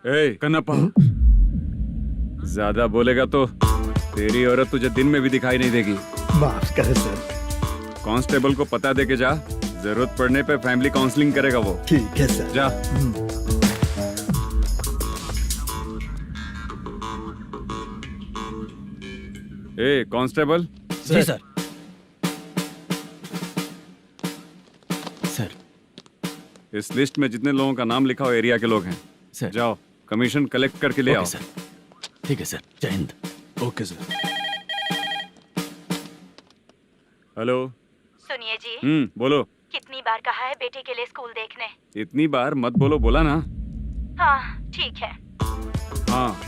ए कन्नप्पा, ज्यादा बोलेगा तो तेरी औरत तुझे दिन में भी दिखाई नहीं देगी। माफ करें सर। कांस्टेबल को पता दे के जा, जरूरत पड़ने पे फैमिली काउंसलिंग करेगा वो। ठीक है सर। जा। ए कांस्टेबल। जी सर। सर, इस लिस्ट में जितने लोगों का नाम लिखा हो एरिया के लोग हैं। सर। जाओ कमीशन कलेक्ट करके ले आओ। सर। ठीक है सर, जय हिंद। Okay sir. हेलो। सुनिए जी, बोलो। कितनी बार कहा है बेटे के लिए स्कूल देखने? इतनी बार मत बोलो, बोला ना। हाँ ठीक है। हाँ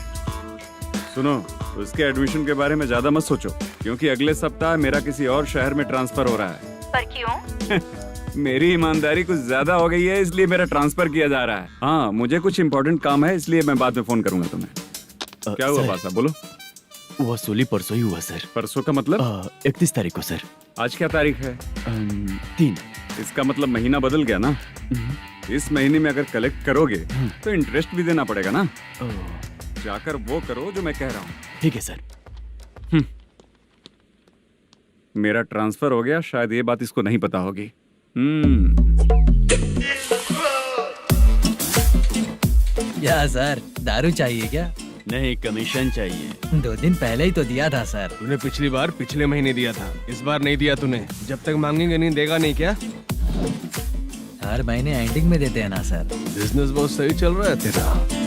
सुनो, उसके एडमिशन के बारे में ज्यादा मत सोचो, क्योंकि अगले सप्ताह मेरा किसी और शहर में ट्रांसफर हो रहा है। पर क्यों? मेरी ईमानदारी कुछ ज्यादा हो गई है, इसलिए मेरा ट्रांसफर किया जा रहा है। हाँ मुझे कुछ इम्पोर्टेंट काम है, इसलिए मैं बाद में फोन करूंगा तुम्हें। क्या हुआ पासा, बोलो। वसूली परसों ही हुआ सर। परसों का मतलब? 31 तारीख को सर। आज क्या तारीख है? 3। इसका मतलब महीना बदल गया ना। इस महीने में अगर कलेक्ट करोगे तो इंटरेस्ट भी देना पड़ेगा ना। जाकर वो करो जो मैं कह रहा हूँ। ठीक है सर। मेरा ट्रांसफर हो गया, शायद ये बात इसको नहीं पता होगी। क्या सर, दारू चाहिए क्या? नहीं, कमीशन चाहिए। 2 दिन पहले ही तो दिया था सर। तूने पिछली बार पिछले महीने दिया था, इस बार नहीं दिया तूने। जब तक मांगेंगे नहीं देगा नहीं क्या? हर महीने एंडिंग में देते हैं ना सर। बिजनेस बहुत सही चल रहा है तेरा।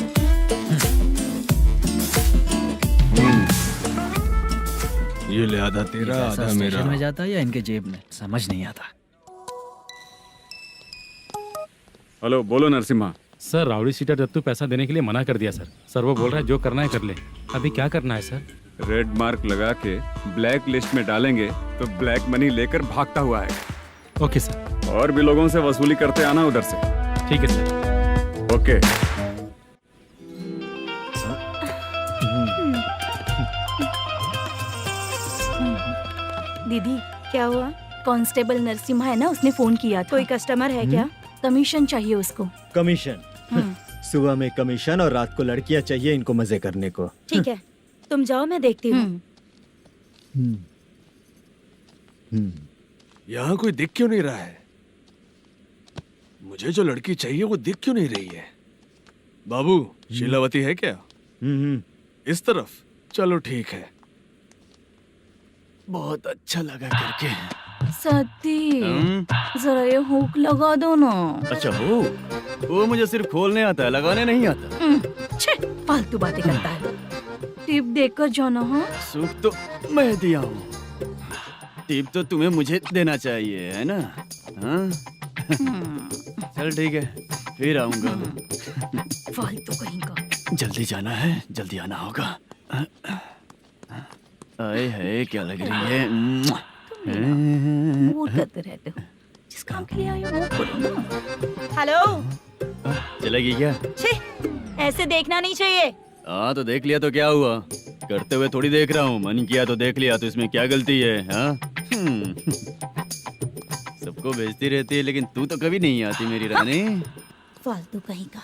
ये ले आधा तेरा, पैसा आधा मेरा। स्टेशन में जाता है या इनके जेब में, समझ नहीं आता। हेलो, बोलो Narasimha. Sir, rowdy seater Dattu पैसा देने के लिए मना कर दिया सर। सर वो बोल रहा है जो करना है कर ले। अभी क्या करना है सर? रेड मार्क लगा के ब्लैक लिस्ट में डालेंगे तो ब्लैक मनी लेकर भागता हुआ आएगा। Okay sir. और भी लोगों से वसूली करते आना उधर से। ठीक है सर। ओके। दीदी क्या हुआ? कांस्टेबल नरसिम्हा है ना, उसने फोन किया। कोई कस्टमर है क्या? कमीशन चाहिए उसको। कमीशन? सुबह में कमीशन और रात को लड़कियां चाहिए इनको मजे करने को। ठीक है, तुम जाओ, मैं देखती हूँ। यहाँ कोई दिख क्यों नहीं रहा है? मुझे जो लड़की चाहिए वो दिख क्यों नहीं रही है? बाबू, शीलावती है क्या? इस तरफ? चलो ठीक है। बहुत अच्छा लगा करके। सती, जरा ये हुक लगा दो ना। अच्छा वो मुझे सिर्फ खोलने आता है, लगाने नहीं आता। छे, फालतू बातें करता है। टिप देकर जाना। हाँ, सुख तो मैं दिया हूँ, टिप तो तुम्हें मुझे देना चाहिए, है ना? हाँ? चल ठीक है, फिर आऊंगा। फालतू कहीं का। जल्दी जाना है, जल्दी आना होगा। आए है, क्या लग रही है? मूड करते रहते हो। जिस काम के लिए आए हो वो करो ना। हेलो, चलेगी क्या? छे, ऐसे देखना नहीं चाहिए। हाँ तो देख लिया तो क्या हुआ? करते हुए थोड़ी देख रहा हूँ, मन किया तो देख लिया, तो इसमें क्या गलती है? हाँ? सबको भेजती रहती है, लेकिन तू तो कभी नहीं आती मेरी रानी। फालतू कहीं का।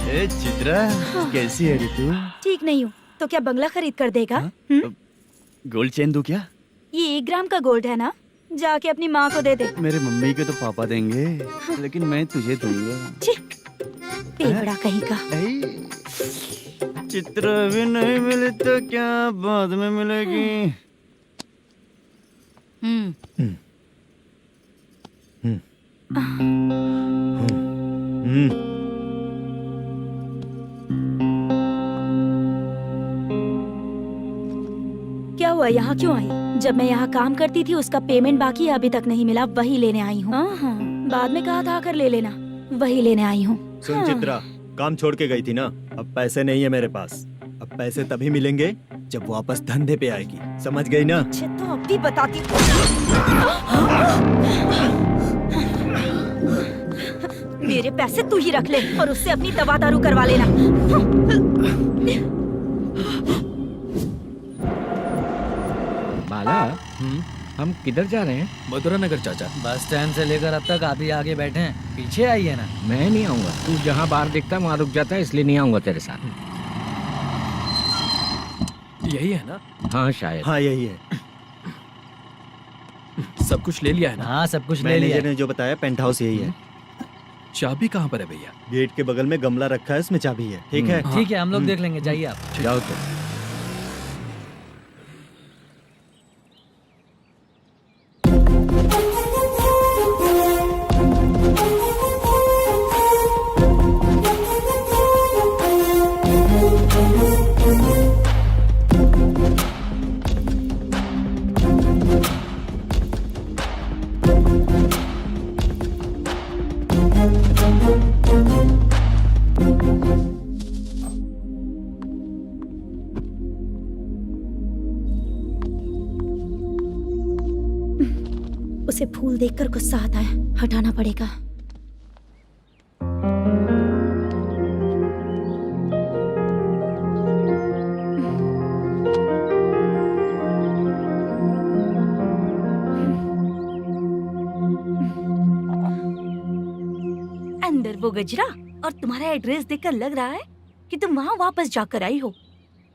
ए चित्रा, कैसी है रे तू? ठीक नहीं हूँ तो क्या बंगला खरीद कर देगा? गोल्ड चेन दूं क्या? ये 1 ग्राम का गोल्ड है ना, जाके अपनी माँ को दे दे। मेरे मम्मी के तो पापा देंगे, लेकिन मैं तुझे दूंगा। पेवड़ा कहीं का। चित्रा भी नहीं मिली तो क्या बाद में मिलेगी? क्या हुआ, यहाँ क्यों आई? जब मैं यहाँ काम करती थी उसका पेमेंट बाकी है, अभी तक नहीं मिला, वही लेने आई हूँ। बाद में कहा था आकर ले लेना, वही लेने आई हूँ। सुन चित्रा, काम छोड़ के गई थी ना, अब पैसे नहीं है मेरे पास। अब पैसे तभी मिलेंगे जब वापस धंधे पे आएगी, समझ गई ना? अच्छा तो अब भी बताती। मेरे पैसे तू ही रख ले और उससे अपनी दवा दारू करवा लेना। माला, हम किधर जा रहे हैं? मथुरा नगर चाचा। बस स्टैंड से लेकर अब तक आप ही आगे बैठे हैं, पीछे आइए ना। मैं नहीं आऊंगा, तू जहाँ बाहर दिखता वहाँ रुक जाता है, इसलिए नहीं आऊंगा तेरे साथ। यही है ना? हाँ शायद। हाँ यही है। सब कुछ ले लिया है ना? हाँ सब कुछ ले लिया। मैनेजर ने जो बताया पेंट हाउस यही है। चाबी कहाँ पर है भैया? गेट के बगल में गमला रखा है, इसमें चाबी है। ठीक है। ठीक है, हम लोग देख लेंगे, जाइए आप। जाओ तो। उसे फूल देखकर गुस्सा आता है, हटाना पड़ेगा। अंदर वो गजरा और तुम्हारा एड्रेस देखकर लग रहा है कि तुम वहाँ वापस जाकर आई हो।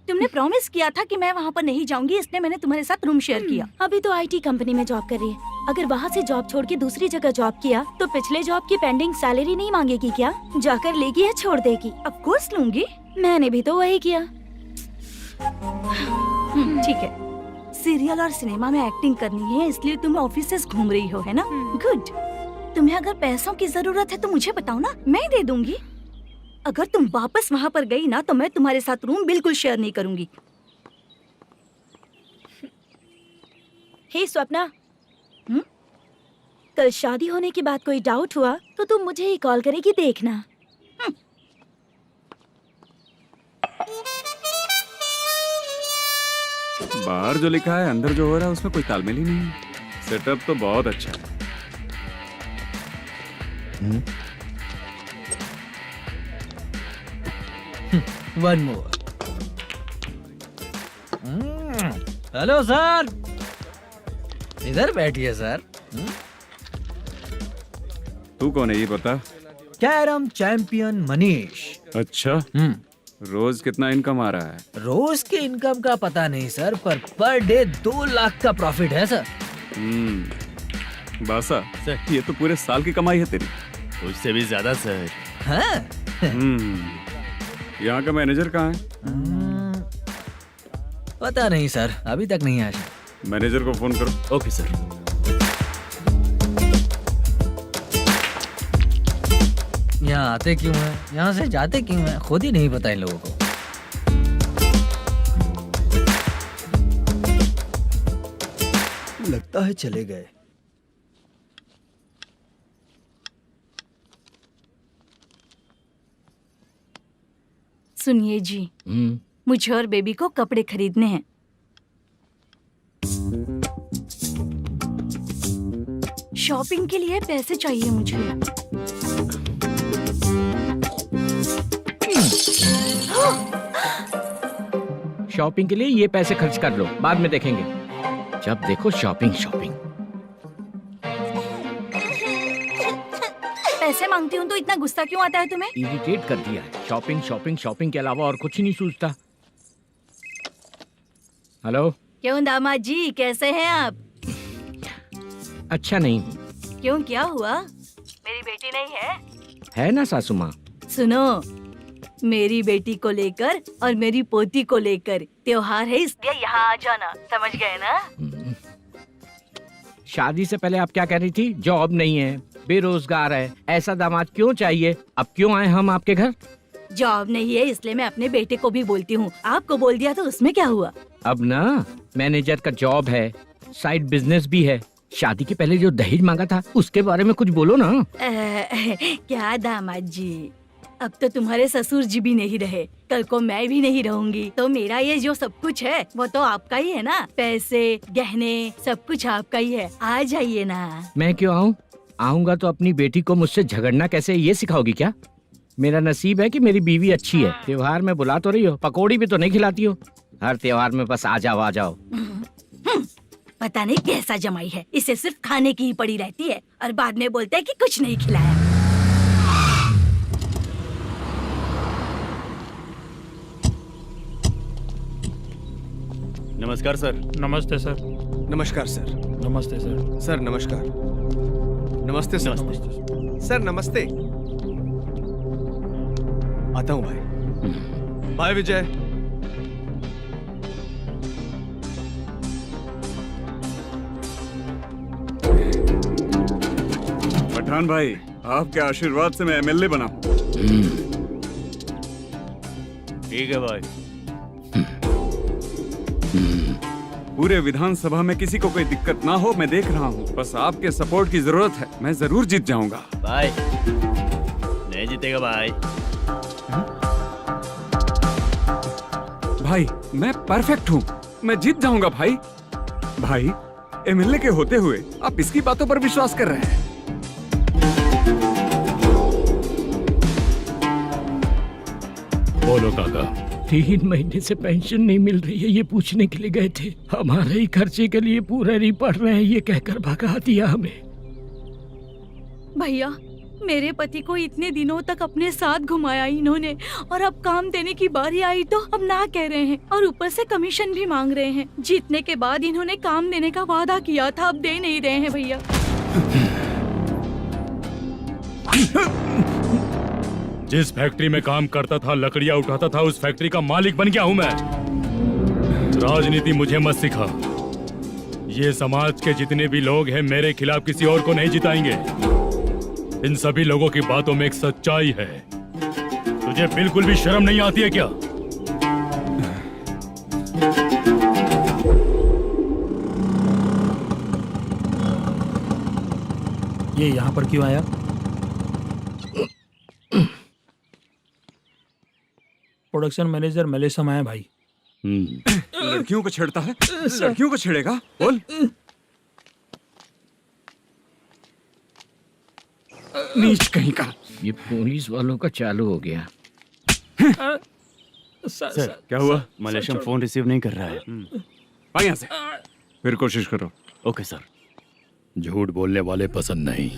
तुमने प्रॉमिस किया था कि मैं वहाँ पर नहीं जाऊंगी, इसलिए मैंने तुम्हारे साथ रूम शेयर किया। अभी तो आईटी कंपनी में जॉब कर रही है। अगर वहाँ से जॉब छोड़ के दूसरी जगह जॉब किया तो पिछले जॉब की पेंडिंग सैलरी नहीं मांगेगी क्या? जाकर लेगी या छोड़ देगी? ऑफ कोर्स लूंगी, मैंने भी तो वही किया। ठीक है, सीरियल और सिनेमा में एक्टिंग करनी है, इसलिए तुम ऑफिसेस घूम रही हो, है ना? गुड। तुम्हें अगर पैसों की जरूरत है तो मुझे बताओ ना, मैं दे दूंगी। अगर तुम वापस वहाँ पर गई ना तो मैं तुम्हारे साथ रूम बिल्कुल शेयर नहीं करूंगी। हे स्वप्ना, कल शादी होने की बात कोई डाउट हुआ तो तुम मुझे ही कॉल करेगी, देखना। बाहर जो लिखा है अंदर जो हो रहा है उसमें कोई तालमेल ही नहीं है। सेटअप तो बहुत अच्छा है। One more. हेलो सर, इधर बैठिए सर। तू कौन है ये बता? Carrom champion Manish. अच्छा, रोज कितना इनकम आ रहा है? रोज के इनकम का पता नहीं सर, पर डे 2 लाख का प्रॉफिट है सर। बासा, ये तो पूरे साल की कमाई है तेरी। उससे भी ज्यादा सर। हाँ? यहाँ का मैनेजर कहाँ है? पता नहीं सर, अभी तक नहीं आया। मैनेजर को फोन करो। Okay sir. यहाँ आते क्यों हैं, यहाँ से जाते क्यों हैं, खुद ही नहीं पता इन लोगों को। लगता है चले गए। सुनिए जी, मुझे और बेबी को कपड़े खरीदने हैं। शॉपिंग के लिए पैसे चाहिए मुझे। शॉपिंग के लिए ये पैसे खर्च कर लो, बाद में देखेंगे। जब देखो शॉपिंग शॉपिंग। पैसे मांगती हूँ तो इतना गुस्सा क्यों आता है तुम्हें? इरिटेट कर दिया है। शॉपिंग शॉपिंग शॉपिंग के अलावा और कुछ नहीं सूझता। हेलो। क्यों दामाद जी, कैसे हैं आप? अच्छा नहीं। क्यों, क्या हुआ? मेरी बेटी नहीं है? है ना सासू माँ। सुनो, मेरी बेटी को लेकर और मेरी पोती को लेकर त्योहार है, इसलिए यहाँ आ जाना, समझ गए ना? शादी से पहले आप क्या कह रही थी? जॉब नहीं है, बेरोजगार है, ऐसा दामाद क्यों चाहिए? अब क्यों आए हम आपके घर? जॉब नहीं है इसलिए मैं अपने बेटे को भी बोलती हूँ। आपको बोल दिया तो उसमें क्या हुआ? अब ना मैनेजर का जॉब है, साइड बिजनेस भी है। शादी के पहले जो दहेज मांगा था उसके बारे में कुछ बोलो ना। क्या दामाद जी, अब तो तुम्हारे ससुर जी भी नहीं रहे, कल को मैं भी नहीं रहूंगी, तो मेरा ये जो सब कुछ है वो तो आपका ही है ना। पैसे, गहने, सब कुछ आपका ही है। आ जाइए ना। मैं क्यों आऊँ? आऊंगा तो अपनी बेटी को मुझसे झगड़ना कैसे ये सिखाओगी क्या? मेरा नसीब है कि मेरी बीवी अच्छी है। त्योहार में बुला तो रही हो, पकौड़ी भी तो नहीं खिलाती हो। हर त्योहार में बस आ जाओ आ जाओ। पता नहीं कैसा जमाई है, इसे सिर्फ खाने की ही पड़ी रहती है और बाद में बोलते हैं कि कुछ नहीं खिलाया। नमस्कार सर। नमस्ते सर। नमस्कार सर। नमस्ते सर। सर नमस्कार। नमस्ते सर। सर नमस्ते। आता हूँ भाई। बाय विजय। पठान भाई, आपके आशीर्वाद से मैं एमएलए बना हूँ। ठीक है भाई। पूरे विधानसभा में किसी को कोई दिक्कत ना हो, मैं देख रहा हूँ। बस आपके सपोर्ट की जरूरत है, मैं जरूर जीत जाऊंगा। भाई नहीं जीतेगा भाई। भाई मैं परफेक्ट हूँ, मैं जीत जाऊंगा भाई। भाई एमएलए के होते हुए आप इसकी बातों पर विश्वास कर रहे हैं। बोलो काका। 3 महीने से पेंशन नहीं मिल रही है, ये पूछने के लिए गए थे। हमारे ही खर्चे के लिए पूरा नहीं पड़ रहे हैं, ये कहकर भगा दिया हमें। भैया, मेरे पति को इतने दिनों तक अपने साथ घुमाया इन्होंने, और अब काम देने की बारी आई तो अब ना कह रहे हैं और ऊपर से कमीशन भी मांग रहे हैं। जीतने के बाद इन्होंने काम देने का वादा किया था, अब दे नहीं रहे हैं भैया। जिस फैक्ट्री में काम करता था, लकड़ियां उठाता था, उस फैक्ट्री का मालिक बन गया हूं मैं। राजनीति मुझे मत सिखा। ये समाज के जितने भी लोग हैं मेरे खिलाफ किसी और को नहीं जिताएंगे। इन सभी लोगों की बातों में एक सच्चाई है। तुझे बिल्कुल भी शर्म नहीं आती है क्या? ये यहाँ पर क्यों आया? प्रोडक्शन मैनेजर मलेशम आया भाई। लड़कियों को छेड़ता है, लड़कियों को छेड़ेगा? बोल। नीच कहीं का। ये पुलिस वालों का चालू हो गया। सर क्या हुआ? मलेशियन फोन रिसीव नहीं कर रहा है। आ यहाँ से, फिर कोशिश करो। Okay sir. झूठ बोलने वाले पसंद नहीं,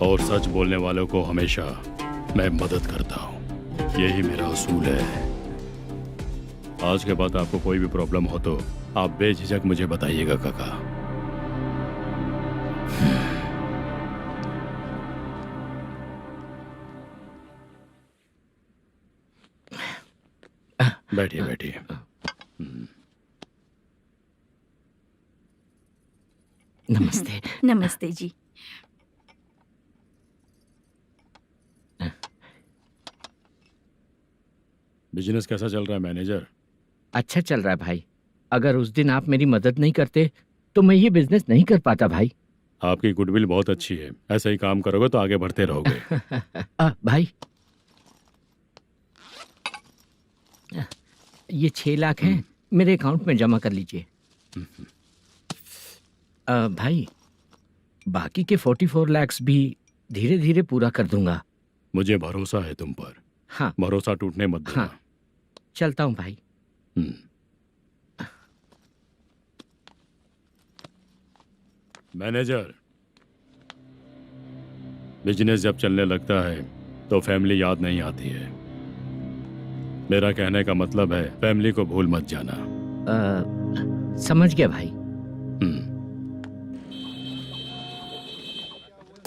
और सच बोलने वालों को हमेशा मैं मदद करता हूँ। यही मेरा असूल है। आज के बाद आपको कोई भी प्रॉब्लम हो तो आप बेझिझक मुझे बताइएगा काका। बैठिए बैठिए। नमस्ते। नमस्ते जी। बिजनेस कैसा चल रहा है मैनेजर? अच्छा चल रहा है भाई। अगर उस दिन आप मेरी मदद नहीं करते तो मैं ये बिजनेस नहीं कर पाता भाई। आपकी गुडविल बहुत अच्छी है, ऐसा ही काम करोगे तो आगे बढ़ते रहोगे। भाई ये 6 लाख हैं, मेरे अकाउंट में जमा कर लीजिए। भाई बाकी के 44 लाख भी धीरे धीरे पूरा कर दूंगा। मुझे भरोसा है तुम पर। हाँ भरोसा टूटने मत देना। हाँ चलता हूँ भाई। मैनेजर, बिजनेस जब चलने लगता है तो फैमिली याद नहीं आती है। मेरा कहने का मतलब है फैमिली को भूल मत जाना। समझ गया भाई।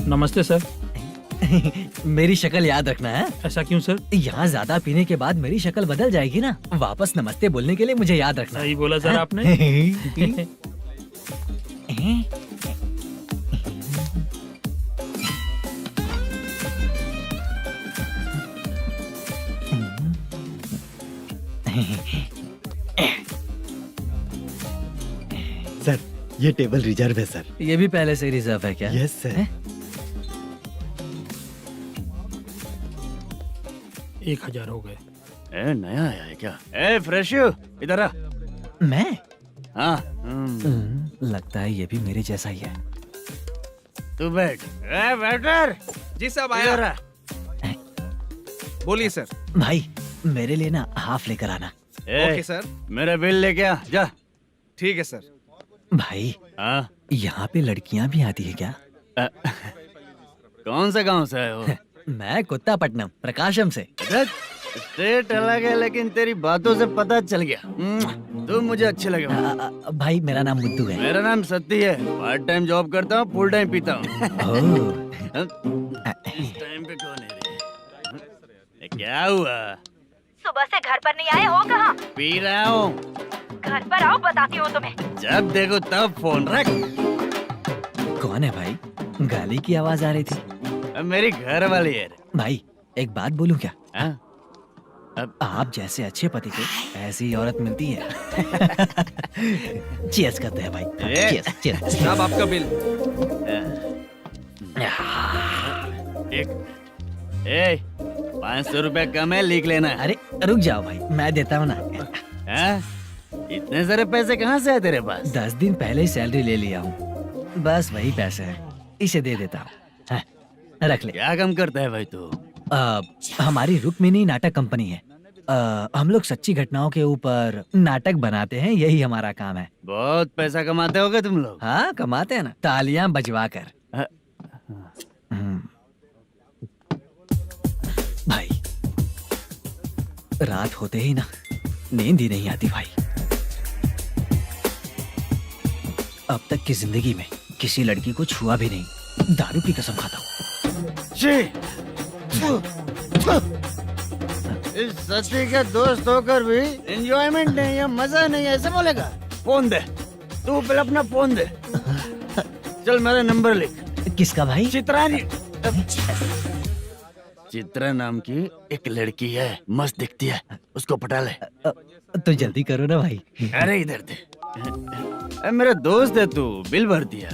नमस्ते सर। मेरी शक्ल याद रखना है। ऐसा क्यों सर? यहाँ ज्यादा पीने के बाद मेरी शक्ल बदल जाएगी ना। वापस नमस्ते बोलने के लिए मुझे याद रखना। सही बोला सर आपने। सर ये टेबल रिजर्व है सर। ये भी पहले से रिजर्व है क्या? Yes sir. 1000 हो गए। नया आया है क्या? फ्रेश इधर आ। मैं? हाँ। लगता है ये भी मेरे जैसा ही है। तू बैठ। वेटर। जी साहब आया। बोलिए सर। भाई मेरे लिए ना हाफ लेकर आना। Okay sir. मेरा बिल लेके आ जा। ठीक है सर। भाई हाँ यहाँ पे लड़कियाँ भी आती है क्या? कौन सा गांव से आए हो? मैं कुत्तापट्टनम प्रकाशम से। स्टेट अलग है लेकिन तेरी बातों से पता चल गया तुम मुझे अच्छे लगे हो। भाई मेरा नाम मुद्दू है। मेरा नाम सत्ती है। पार्ट टाइम जॉब करता हूँ, फुल टाइम पीता हूँ। इस टाइम पे कौन है रे? क्या हुआ? सुबह से घर पर नहीं आए हो कहाँ? पी रहा हूँ। घर पर आओ, बताती हूँ तुम्हें। जब देखो तब फोन रख। कौन है भाई? गाली की आवाज आ रही थी। मेरी घर वाली है। भाई एक बात बोलूं क्या? अब आप जैसे अच्छे पति को ऐसी औरत मिलती है। चीयर्स करते हैं भाई। Cheers cheers. साहब आपका बिल। एक 500 रुपया कम है, लिख लेना। अरे रुक जाओ भाई, मैं देता हूँ ना। इतने सारे पैसे कहाँ से आए तेरे पास? 10 दिन पहले ही सैलरी ले लिया हूँ, बस वही पैसे हैं, इसे दे देता हूँ। रख ले। क्या काम करता है भाई तू? हमारी रुक्मिनी नाटक कंपनी है। हम लोग सच्ची घटनाओं के ऊपर नाटक बनाते हैं, यही हमारा काम है। बहुत पैसा कमाते होगे तुम लोग? हाँ कमाते हैं ना, तालियां बजवा कर। भाई रात होते ही ना नींद ही नहीं आती भाई। अब तक की जिंदगी में किसी लड़की को छुआ भी नहीं, दारू की कसम खाता हूँ। इस सच्ची के दोस्त होकर भी एंजॉयमेंट नहीं है, मजा नहीं है, ऐसे बोलेगा? फोन दे, तू पहले अपना फोन दे। चल मेरा नंबर लिख। किसका भाई? चित्रानी। चित्रा नाम की एक लड़की है, मस्त दिखती है, उसको पटा ले। तो जल्दी करो ना भाई। अरे इधर दे। मेरा दोस्त है तू, बिल भर दिया।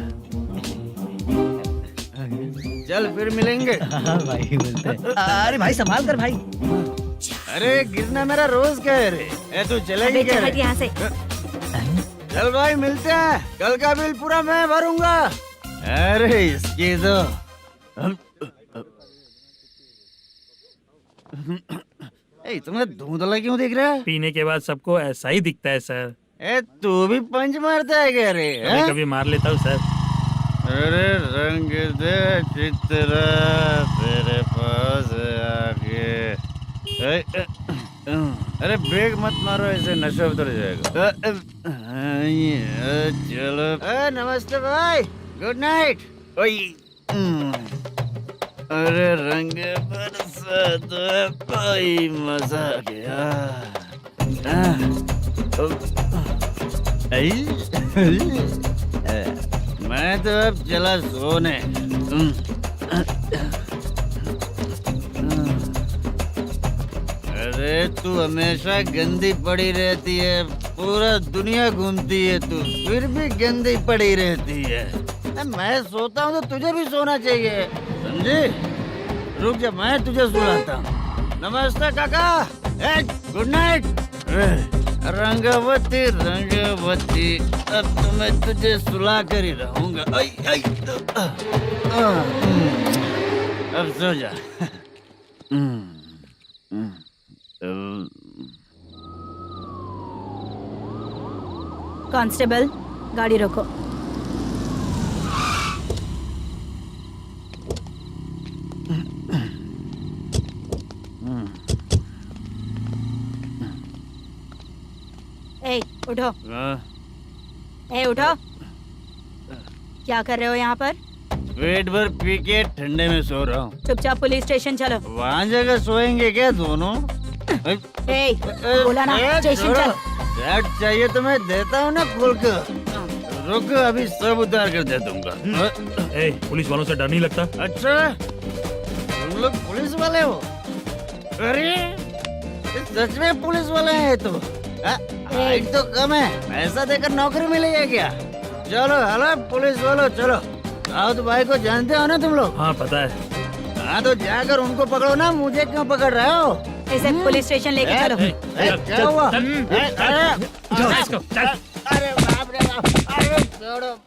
चल फिर मिलेंगे। हाँ भाई मिलते हैं। अरे भाई संभाल कर भाई। अरे गिरना मेरा रोज का है रे। तू चलेगी क्या रे? यहाँ से। चल भाई मिलते हैं, कल का बिल पूरा मैं भरूंगा। अरे इसकी तो तुम्हें धुंधला क्यों दिख रहा है? पीने के बाद सबको ऐसा ही दिखता है सर। तू भी पंच मारता है क्या रे? कभी कभी मार लेता हूँ सर। अरे रंग दे चित्रा तेरे पास आके। अरे ब्रेक मत मारो, ऐसे नशा उतर जाएगा। चलो। नमस्ते भाई, गुड नाइट। अरे रंग बरसात भाई, मजा आ गया। मैं तो अब चला सोने। अरे तू हमेशा गंदी पड़ी रहती है, पूरा दुनिया घूमती है तू, फिर भी गंदी पड़ी रहती है। मैं सोता हूँ तो तुझे भी सोना चाहिए, समझे? रुक जा, मैं तुझे सुलाता हूँ। नमस्ते काका, गुड नाइट। रंगवती रंगवती, अब तो मैं तुझे सुला कर ही रहूंगा। अब सो जा। कांस्टेबल, गाड़ी रोको। ए, उठो। ए, उठो। क्या कर रहे हो यहाँ पर? पेट भर पी के ठंडे में सो रहा हूँ। चुपचाप पुलिस स्टेशन चलो। वहाँ जगह सोएंगे क्या दोनों? ए, बोला ना स्टेशन चल। शर्ट चाहिए तो मैं देता हूँ ना खोल कर। रुक, अभी सब उतार कर दे दूंगा। पुलिस वालों से डर नहीं लगता? अच्छा, तुम लोग पुलिस वाले हो? अरे सच में पुलिस वाले हैं तो? हाइट तो कम है, पैसा देकर नौकरी मिलेगी क्या? चलो हेलो पुलिस वालों, चलो। राउत भाई को जानते हो ना तुम लोग? हाँ पता है। हाँ तो जाकर उनको पकड़ो ना, मुझे क्यों पकड़ रहे हो? इसे पुलिस स्टेशन लेके चलो। क्या हुआ? चल। अरे बाप रे बाप, अरे छोड़ो।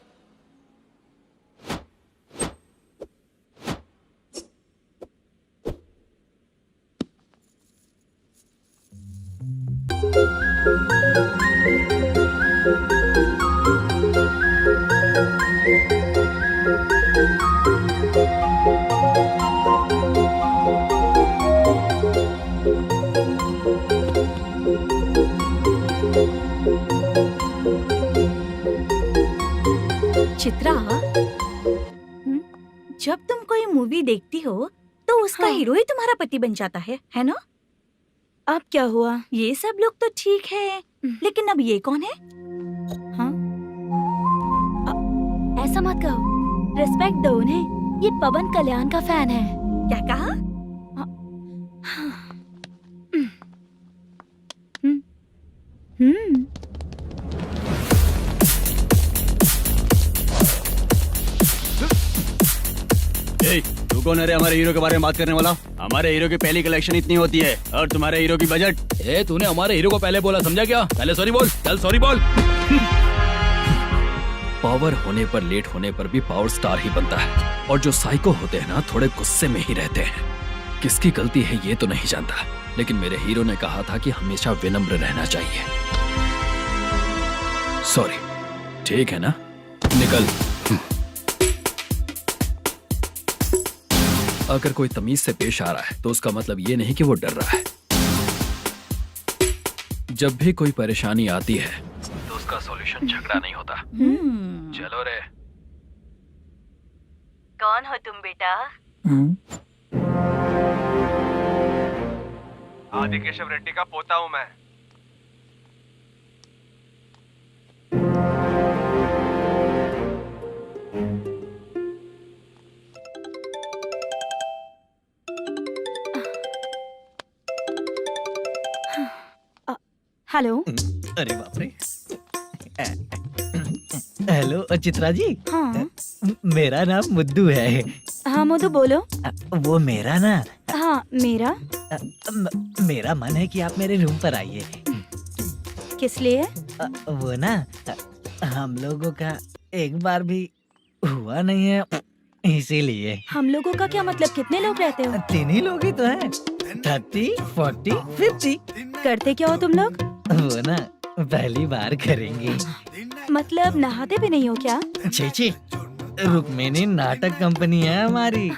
चित्रा, जब तुम कोई मूवी देखती हो तो उसका हीरो ही तुम्हारा पति बन जाता है ना? अब क्या हुआ? ये सब लोग तो ठीक है, लेकिन अब ये कौन है? हाँ? ऐसा मत कहो, रिस्पेक्ट दो उन्हें। ये पवन कल्याण का फैन है। क्या कहा? तू कौन है रे हमारे हीरो के बारे में बात करने वाला? हमारे हीरो की पहली कलेक्शन इतनी होती है और तुम्हारे हीरो की बजट। तूने हमारे हीरो को पहले बोला, समझा क्या? पहले सॉरी बोल, चल सॉरी बोल। पावर होने पर, लेट होने पर भी पावर स्टार ही बनता है। और जो साइको होते हैं ना, थोड़े गुस्से में ही रहते हैं। किसकी गलती है ये तो नहीं जानता, लेकिन मेरे हीरो ने कहा था कि हमेशा विनम्र रहना चाहिए। सॉरी, ठीक है ना? निकल। अगर कोई तमीज से पेश आ रहा है तो उसका मतलब ये नहीं कि वो डर रहा है। जब भी कोई परेशानी आती है तो उसका सॉल्यूशन झगड़ा नहीं होता। चलो रे। कौन हो तुम बेटा? आदि केशव रेड्डी का पोता हूँ मैं। हेलो। अरे बाप रे। हेलो चित्रा जी। हाँ मेरा नाम मुद्दू है। हाँ मधु बोलो। वो मेरा ना, हाँ मेरा। मेरा मन है कि आप मेरे रूम पर आइए। किस लिए? वो ना, हम लोगों का एक बार भी हुआ नहीं है, इसीलिए। हम लोगों का क्या मतलब? कितने लोग रहते हो? 3 ही लोग ही तो हैं। 30, 40, 50। करते क्या हो तुम लोग? वो ना पहली बार करेंगे। मतलब नहाते भी नहीं हो क्या? छी, रुक्मिणी नाटक कंपनी है हमारी।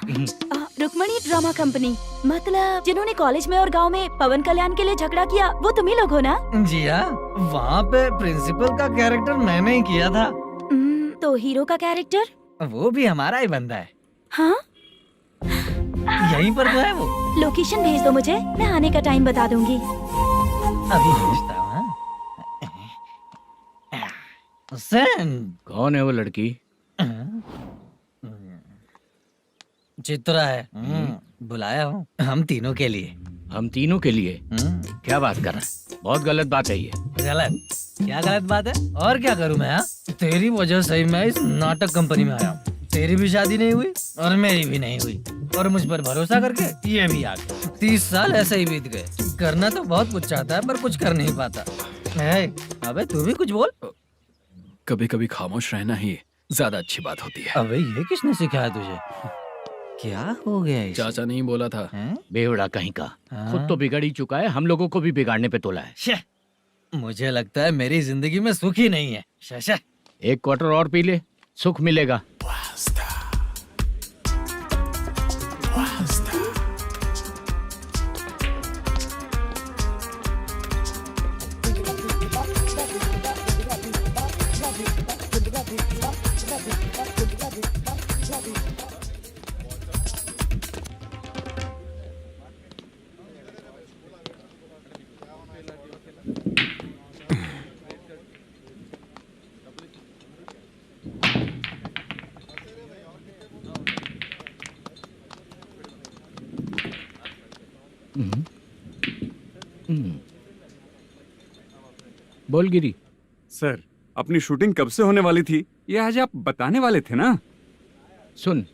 Rukmini drama company? मतलब जिन्होंने कॉलेज में और गांव में पवन कल्याण के लिए झगड़ा किया, वो तुम ही लोग हो ना? जी हाँ, वहाँ पे प्रिंसिपल का कैरेक्टर मैंने ही किया था। तो हीरो का कैरेक्टर? वो भी हमारा ही बंदा है। हाँ? यहीं पर तो है वो। लोकेशन भेज दो मुझे, मैं आने का टाइम बता दूंगी। अभी भेजता हूँ। कौन है वो लड़की? चित्रा है। बुलाया हूँ हम तीनों के लिए। हम तीनों के लिए? क्या बात कर रहा है? बहुत गलत बात है ये। गलत? क्या गलत बात है? और क्या करूँ मैं? तेरी वजह से ही मैं इस नाटक कंपनी में आया हूँ। तेरी भी शादी नहीं हुई और मेरी भी नहीं हुई, और मुझ पर भरोसा करके ये भी आ गया। 30 साल ऐसे ही बीत गए। करना तो बहुत कुछ चाहता है पर कुछ कर नहीं पाता। अबे तू भी कुछ बोल। कभी कभी खामोश रहना ही ज्यादा अच्छी बात होती है। अबे ये किसने सिखाया तुझे? क्या हो गया इसे? चाचा नहीं बोला था? बेवड़ा कहीं का। खुद तो बिगड़ ही चुका है, हम लोगों को भी बिगाड़ने पे तोला है। मुझे लगता है मेरी जिंदगी में सुख ही नहीं है। शशा, 1 क्वार्टर और पी ले, सुख मिलेगा। बोल गिरी। सर, अपनी शूटिंग कब से होने वाली थी, ये आज आप बताने वाले थे ना? सुन,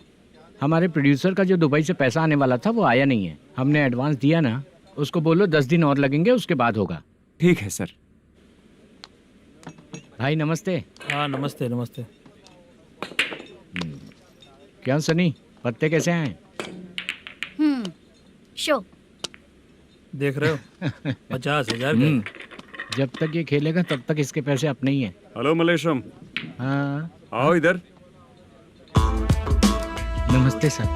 हमारे प्रोड्यूसर का जो दुबई से पैसा आने वाला था वो आया नहीं है। हमने एडवांस दिया ना, उसको बोलो 10 दिन और लगेंगे, उसके बाद होगा। ठीक है सर। भाई नमस्ते। हाँ नमस्ते नमस्ते। क्या सनी, पत्ते कैसे हैं? शो देख रहे हो 50,000 का। जब तक ये खेलेगा तब तक इसके पैसे अपने ही हैं। हेलो मलेशम। हाँ आओ इधर। नमस्ते सर।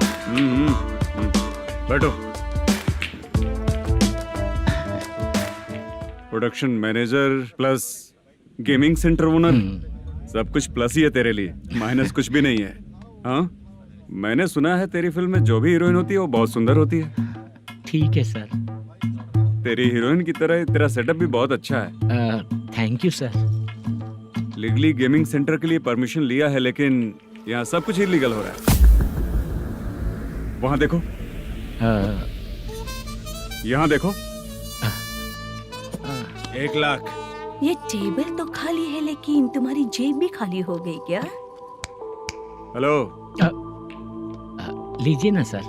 बैठो। Production manager plus gaming centre owner, सब कुछ प्लस ही है तेरे लिए, माइनस कुछ भी नहीं है। हाँ, मैंने सुना है तेरी फिल्म में जो भी हीरोइन होती है वो बहुत सुंदर होती है। ठीक है सर। तेरी हीरोइन की तरह तेरा सेटअप भी बहुत अच्छा है। Thank you sir. Legally gaming centre के लिए परमिशन लिया है, लेकिन यहाँ सब कुछ इलीगल हो रहा है। वहाँ देखो, यहाँ देखो। 1 लाख। ये टेबल तो खाली है लेकिन तुम्हारी जेब भी खाली हो गई क्या? हेलो, लीजिए ना सर।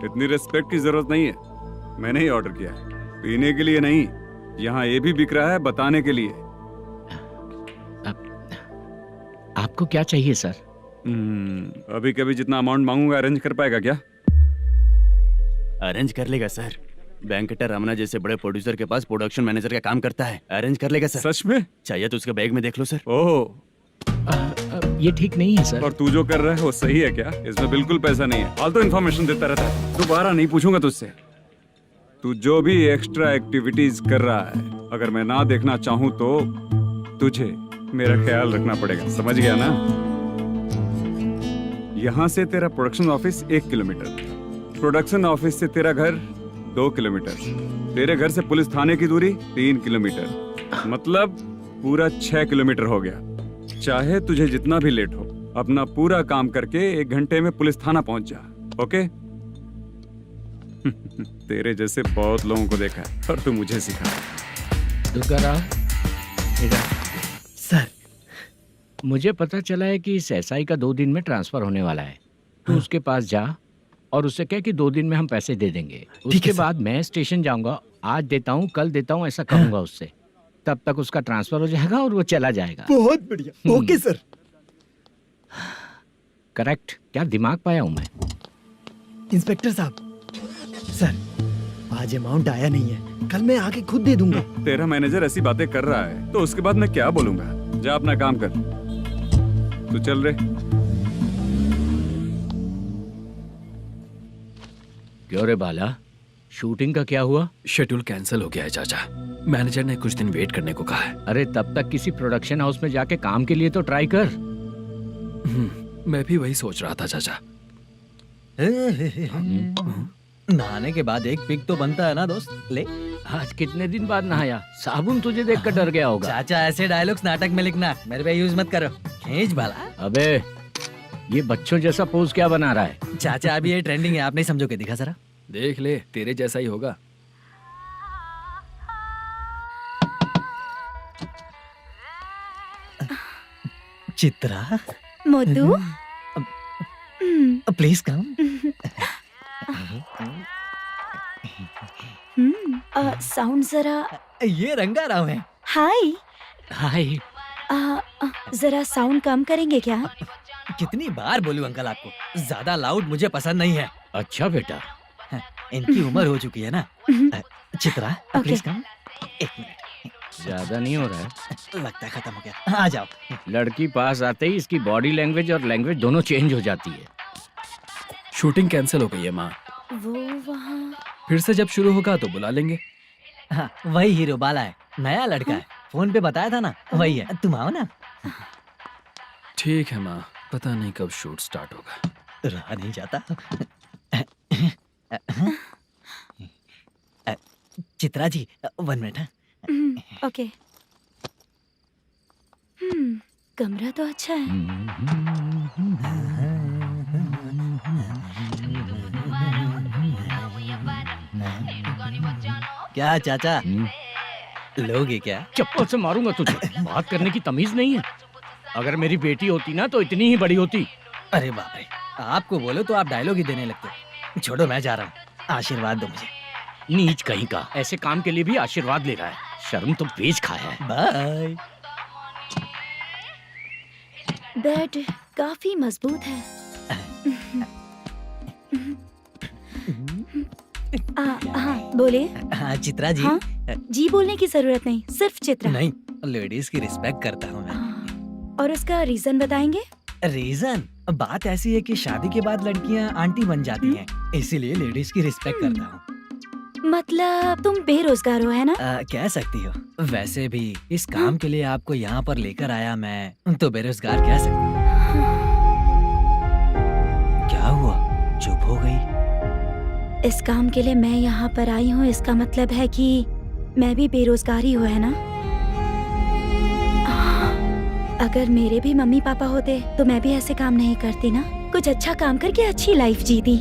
इतनी रिस्पेक्ट की जरूरत नहीं है, मैंने ही ऑर्डर किया है, पीने के लिए नहीं। यहाँ ये भी बिक रहा है बताने के लिए। आपको क्या चाहिए सर? अभी कभी जितना अमाउंट मांगूंगा अरेंज कर पाएगा क्या? अरेंज कर लेगा सर। वेंकटर रमना जैसे बड़े प्रोड्यूसर के पास प्रोडक्शन मैनेजर का काम करता है, अरेंज कर लेगा सर। सच में? चाहिए तो उसके बैग में देख लो सर। ओह, ये ठीक नहीं है सर। और तू जो कर रहा है वो सही है क्या? इसमें बिल्कुल पैसा नहीं है, फालतू इन्फॉर्मेशन देता रहता है। दोबारा नहीं पूछूंगा तुझसे। तू जो भी एक्स्ट्रा एक्टिविटीज कर रहा है, अगर मैं ना देखना चाहूँ तो तुझे मेरा ख्याल रखना पड़ेगा, समझ गया ना? यहाँ से तेरा production office 1 kilometre, production office से तेरा घर 2 किलोमीटर, तेरे घर से पुलिस थाने की दूरी 3 किलोमीटर, मतलब पूरा 6 किलोमीटर हो गया। चाहे तुझे जितना भी लेट हो, अपना पूरा काम करके 1 घंटे में पुलिस थाना पहुंच जा, ओके? तेरे जैसे बहुत लोगों को देखा है और तू मुझे सिखा। सर, मुझे पता चला है कि इस एसआई का 2 दिन में ट्रांसफर होने वाला है। तो उसके पास जा और उससे कह कि 2 दिन में हम पैसे दे देंगे। उसके बाद मैं स्टेशन जाऊंगा, आज देता हूँ कल देता हूँ ऐसा कहूंगा उससे। तब तक उसका ट्रांसफर हो जाएगा और वो चला जाएगा। बहुत बढ़िया। Okay sir. करेक्ट। क्या दिमाग पाया हूँ मैं। इंस्पेक्टर साहब, सर आज अमाउंट आया नहीं है, कल मैं आके खुद दे दूंगा। तेरा मैनेजर ऐसी बातें कर रहा है तो उसके बाद मैं क्या बोलूंगा? जा अपना काम कर, तू चल रे। क्यों रे बाला, शूटिंग का क्या हुआ? शेड्यूल कैंसिल हो गया है चाचा। मैनेजर ने कुछ दिन वेट करने को कहा है। अरे तब तक किसी प्रोडक्शन हाउस में जाके काम के लिए तो ट्राई कर। मैं भी वही सोच रहा था चाचा। नहाने के बाद एक पिक तो बनता है ना दोस्त। ले, आज कितने दिन बाद नहाया? साबुन तुझे देखकर डर गया होगा। चाचा ऐसे डायलॉग्स नाटक में लिखना, मेरे पे यूज मत करो। खींच बाला। अबे ये बच्चों जैसा पोज क्या बना रहा है? चाचा अभी ये ट्रेंडिंग है, आप नहीं समझोगे। दिखा जरा। देख ले, तेरे जैसा ही होगा। चित्रा, मोटू, प्लीज कम। साउंड जरा। ये रंगाराव है। हाय। हाय। जरा साउंड कम करेंगे क्या? कितनी बार बोलूं अंकल आपको, ज्यादा लाउड मुझे पसंद नहीं है। अच्छा बेटा, इनकी उम्र हो चुकी है ना। Chitra, please come. 1 मिनट। ज्यादा नहीं हो रहा है? लगता है खत्म हो गया। आ जाओ। लड़की पास आते ही इसकी बॉडी लैंग्वेज और लैंग्वेज दोनों चेंज हो जाती है। शूटिंग कैंसिल हो गई है माँ। वो वहाँ। फिर से जब शुरू होगा तो बुला लेंगे। हाँ, वही हीरो बाला है, नया लड़का है। फोन पे बताया था ना, वही है। तुम आओ ना। ठीक है माँ, पता नहीं कब शूट स्टार्ट होगा। रहा नहीं जाता। चित्रा जी 1 मिनट। ओके। कमरा तो अच्छा है। क्या चाचा, लोगे क्या? चप्पल से मारूंगा तुझे। बात करने की तमीज नहीं है। अगर मेरी बेटी होती ना तो इतनी ही बड़ी होती। अरे बाप रे, आपको बोलो तो आप डायलॉग ही देने लगते। छोड़ो, मैं जा रहा हूँ, आशीर्वाद दो मुझे। नीच कहीं का, ऐसे काम के लिए भी आशीर्वाद ले रहा है। शर्म तो बेच खाया है। बाय। बेड काफी मजबूत है। हाँ बोले। हाँ चित्रा जी। हाँ? जी बोलने की जरूरत नहीं, सिर्फ चित्रा। नहीं, लेडीज की रिस्पेक्ट करता हूँ मैं। और उसका रीजन बताएंगे? रीजन? बात ऐसी है कि शादी के बाद लड़कियाँ आंटी बन जाती हैं, इसीलिए लेडीज की रिस्पेक्ट करता हूँ। मतलब तुम बेरोजगार हो, है ना? कह सकती हो। वैसे भी इस काम के लिए आपको यहाँ पर लेकर आया मैं, तो बेरोजगार कह सकती हूँ। क्या हुआ, चुप हो गई? इस काम के लिए मैं यहाँ पर आई हूँ, इसका मतलब है कि मैं भी बेरोजगार ही हूँ, है ना? अगर मेरे भी मम्मी पापा होते तो मैं भी ऐसे काम नहीं करती ना। कुछ अच्छा काम करके अच्छी लाइफ जीती।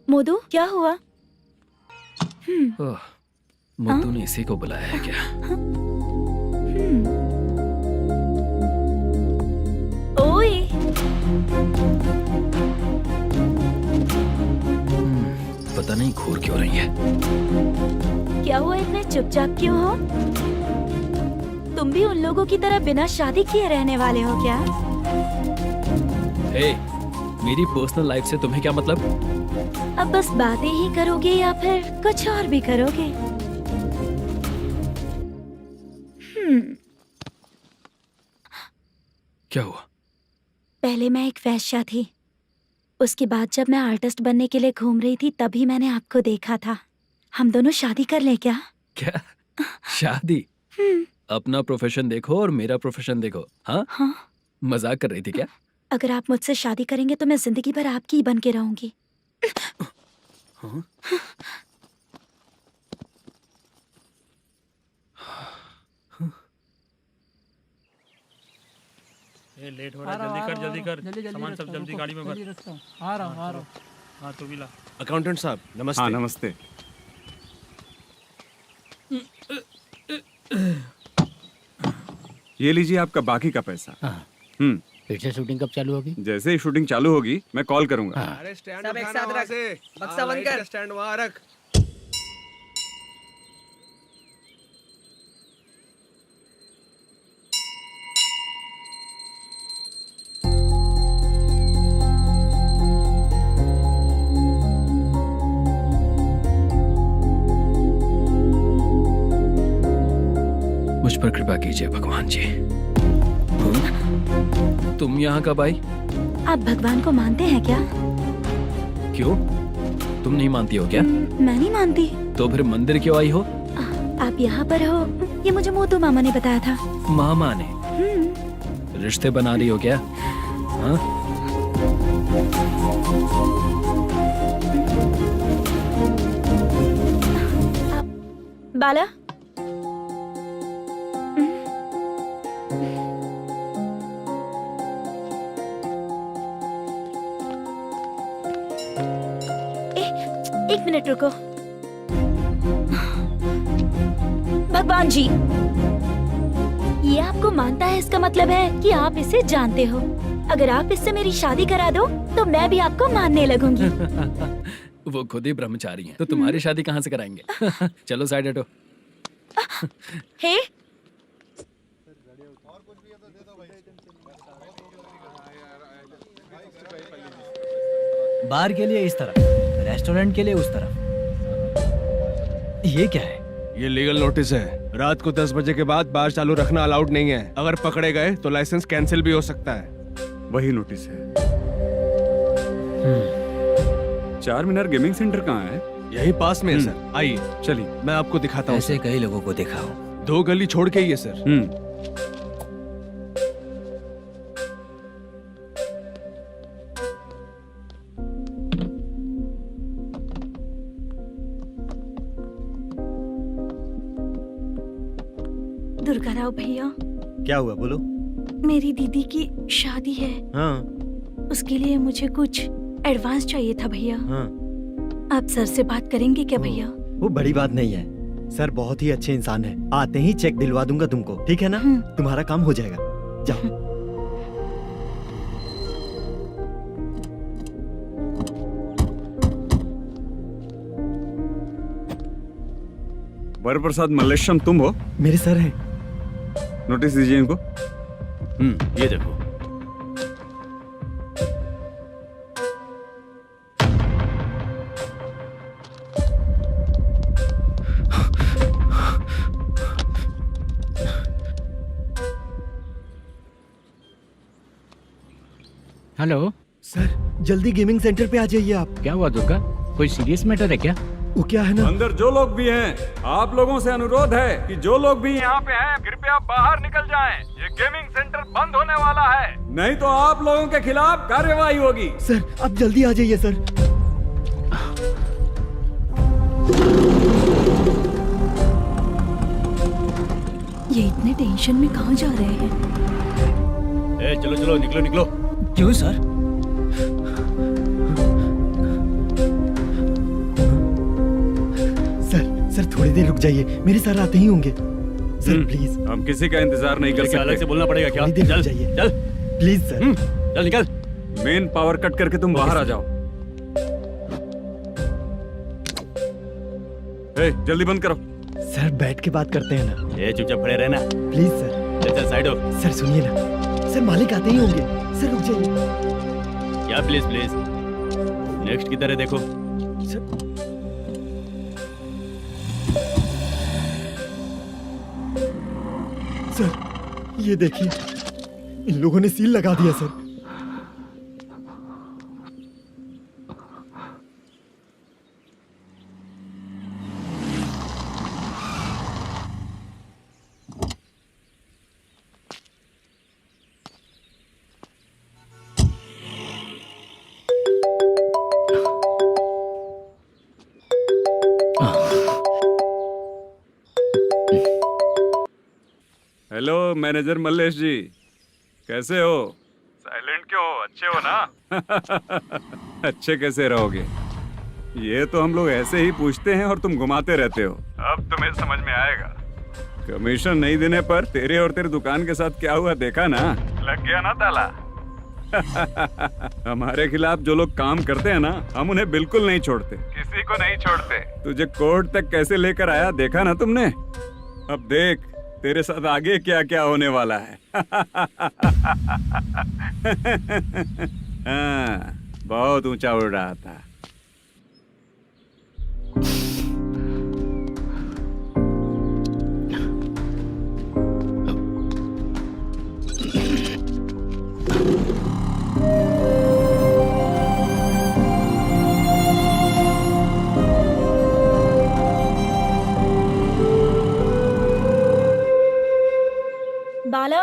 मोदू, क्या हुआ? ओह, मुद्दू ने इसी को बुलाया है क्या? ओए, पता नहीं घूर क्यों रही है। क्या हुआ, इतने चुपचाप क्यों हो? तुम भी उन लोगों की तरह बिना शादी किए रहने वाले हो क्या? हे, मेरी पर्सनल लाइफ से तुम्हें क्या मतलब? अब बस बातें ही करोगे या फिर कुछ और भी करोगे? क्या हुआ? पहले मैं एक वेश्या थी। उसके बाद जब मैं आर्टिस्ट बनने के लिए घूम रही थी तभी मैंने आपको देखा था। हम दोनों शादी कर ले क्या? क्या शादी? अपना प्रोफेशन देखो और मेरा प्रोफेशन देखो। हाँ, हाँ। मजाक कर रही थी क्या? अगर आप मुझसे शादी करेंगे तो मैं जिंदगी भर आपकी ही बन के रहूंगी। हाँ? ये लेट हो रहा है, जल्दी कर सामान सब जल्दी गाड़ी में भर। आ रहा हूँ। हाँ तू भी ला। अकाउंटेंट साहब नमस्ते। हाँ नमस्ते। ये लीजिए आपका बाकी का पैसा। फिर से शूटिंग कब चालू होगी? जैसे ही शूटिंग चालू होगी मैं कॉल करूंगा। अरे स्टैंड सब एक साथ रख, बक्सा बंद कर, स्टैंड वहाँ रख। मुझ पर कृपा कीजिए भगवान जी। तुम यहाँ कब आई? आप भगवान को मानते हैं क्या? क्यों? तुम नहीं मानती हो क्या? मैं नहीं मानती। तो फिर मंदिर क्यों आई हो? आप यहाँ पर हो ये मुझे मोदू मामा ने बताया था। मामा ने? रिश्ते बना रही हो क्या? हाँ? बाला, एक मिनट रुको। भगवान जी, ये आपको मानता है, इसका मतलब है कि आप इसे जानते हो। अगर आप इससे मेरी शादी करा दो तो मैं भी आपको मानने लगूंगी। वो खुद ही ब्रह्मचारी हैं, तो तुम्हारी शादी कहाँ से कराएंगे? चलो साइड हटो। हे, बार के लिए इस तरफ, रेस्टोरेंट के लिए उस तरफ। ये क्या है? ये लीगल नोटिस है। रात को 10 बजे के बाद बार चालू रखना अलाउड नहीं है। अगर पकड़े गए तो लाइसेंस कैंसिल भी हो सकता है। वही नोटिस है। चार मीनार गेमिंग सेंटर कहाँ है? यही पास में है सर, आइए चलिए। मैं आपको दिखाता हूँ। ऐसे कई लोगों को देखा हूँ। 2 गली छोड़ के ही है सर। दुर्गा राव भैया, क्या हुआ, बोलो। मेरी दीदी की शादी है। हाँ उसके लिए मुझे कुछ एडवांस चाहिए था भैया। हाँ। आप सर से बात करेंगे क्या भैया? वो बड़ी बात नहीं है, सर बहुत ही अच्छे इंसान है। आते ही चेक दिलवा दूंगा तुमको, ठीक है ना? तुम्हारा काम हो जाएगा, जाओ। वरप्रसाद मल्लेश्वरम तुम हो? मेरे सर हैं। नोटिस दीजिए इनको। ये देखो। हेलो सर जल्दी गेमिंग सेंटर पे आ जाइए आप। क्या हुआ दुर्गा, कोई सीरियस मैटर है क्या? वो क्या है ना, अंदर जो लोग भी हैं, आप लोगों से अनुरोध है कि जो लोग भी यहाँ पे हैं, कृपया बाहर निकल जाएं। ये गेमिंग सेंटर बंद होने वाला है, नहीं तो आप लोगों के खिलाफ कार्यवाही होगी। सर आप जल्दी आ जाइए सर। ये इतने टेंशन में कहाँ जा रहे हैं? ए, चलो चलो निकलो निकलो। क्यों सर? सर थोड़ी देर रुक जाइए, मेरे सर आते ही होंगे। Sir please. हम किसी का इंतजार नहीं कर क्या अलग से सकते। बोलना पड़ेगा क्या? थोड़ी देर चल रुक जाइए। चल प्लीज सर। चल निकल। मेन पावर कट करके तुम बाहर आ जाओ। ए, जल्दी बंद करो। सर बैठ के बात करते हैं ना। ए, चुपचाप खड़े रहना। Please sir. चल चल साइड हो। सर सुनिए ना, सर मालिक आते ही होंगे। सर रुक जाइए। क्या प्लीज प्लीज? नेक्स्ट की तरह देखो। सर सर ये देखिए, इन लोगों ने सील लगा दिया सर। हेलो मैनेजर मल्लेश जी, कैसे हो? साइलेंट क्यों हो? अच्छे हो ना? अच्छे कैसे रहोगे? ये तो हम लोग ऐसे ही पूछते हैं और तुम घुमाते रहते हो। अब तुम्हें समझ में आएगा। कमीशन नहीं देने पर तेरे और तेरी दुकान के साथ क्या हुआ देखा ना? लग गया ना ताला। हमारे खिलाफ जो लोग काम करते हैं ना, हम उन्हें बिल्कुल नहीं छोड़ते, किसी को नहीं छोड़ते। तुझे कोर्ट तक कैसे लेकर आया देखा ना तुमने? अब देख तेरे साथ आगे क्या क्या होने वाला है। हाँ, बहुत ऊंचा उड़ रहा था। बाला,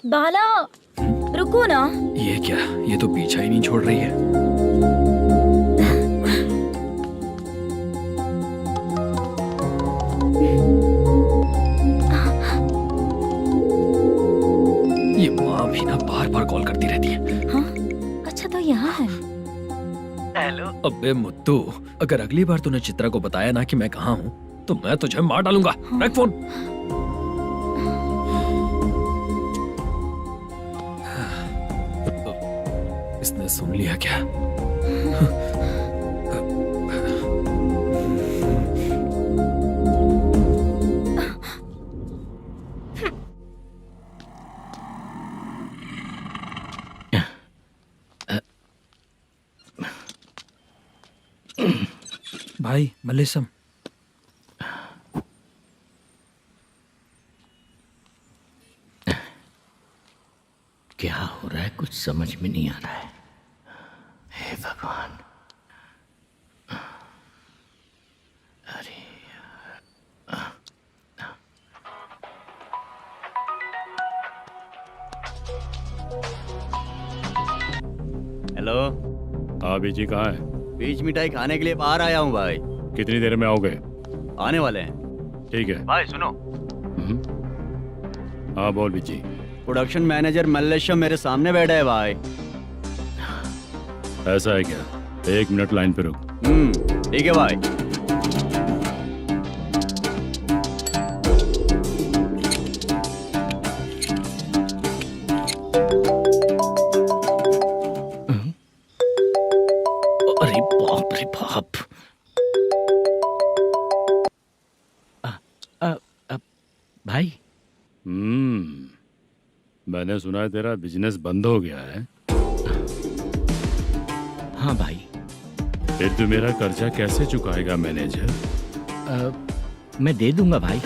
बाला, रुको ना। ये क्या, ये तो पीछा ही नहीं छोड़ रही है। ये माँ भी ना बार बार कॉल करती रहती है। हाँ, अच्छा तो यहाँ है। हेलो। अबे मुत्तू, अगर अगली बार तूने चित्रा को बताया ना कि मैं कहाँ हूँ तो मैं तुझे मार डालूंगा। रख फोन। इसने सुन लिया क्या? भाई मल्लेशम, क्या हो रहा है कुछ समझ में नहीं आ रहा है। हे भगवान, अरे हेलो। हाँ बीजी कहाँ है? बीच मिठाई खाने के लिए बाहर आया हूँ भाई। कितनी देर में आओगे? आने वाले हैं। ठीक है। भाई सुनो, हाँ बोल बीजी। प्रोडक्शन मैनेजर मल्लेशम मेरे सामने बैठा है भाई। ऐसा है क्या? 1 मिनट लाइन पे रुक। ठीक है भाई। अरे बाप रे बाप। भाई मैंने सुना है तेरा बिजनेस बंद हो गया है। हाँ भाई। फिर तू मेरा कर्जा कैसे चुकाएगा मैनेजर? मैं दे दूंगा भाई,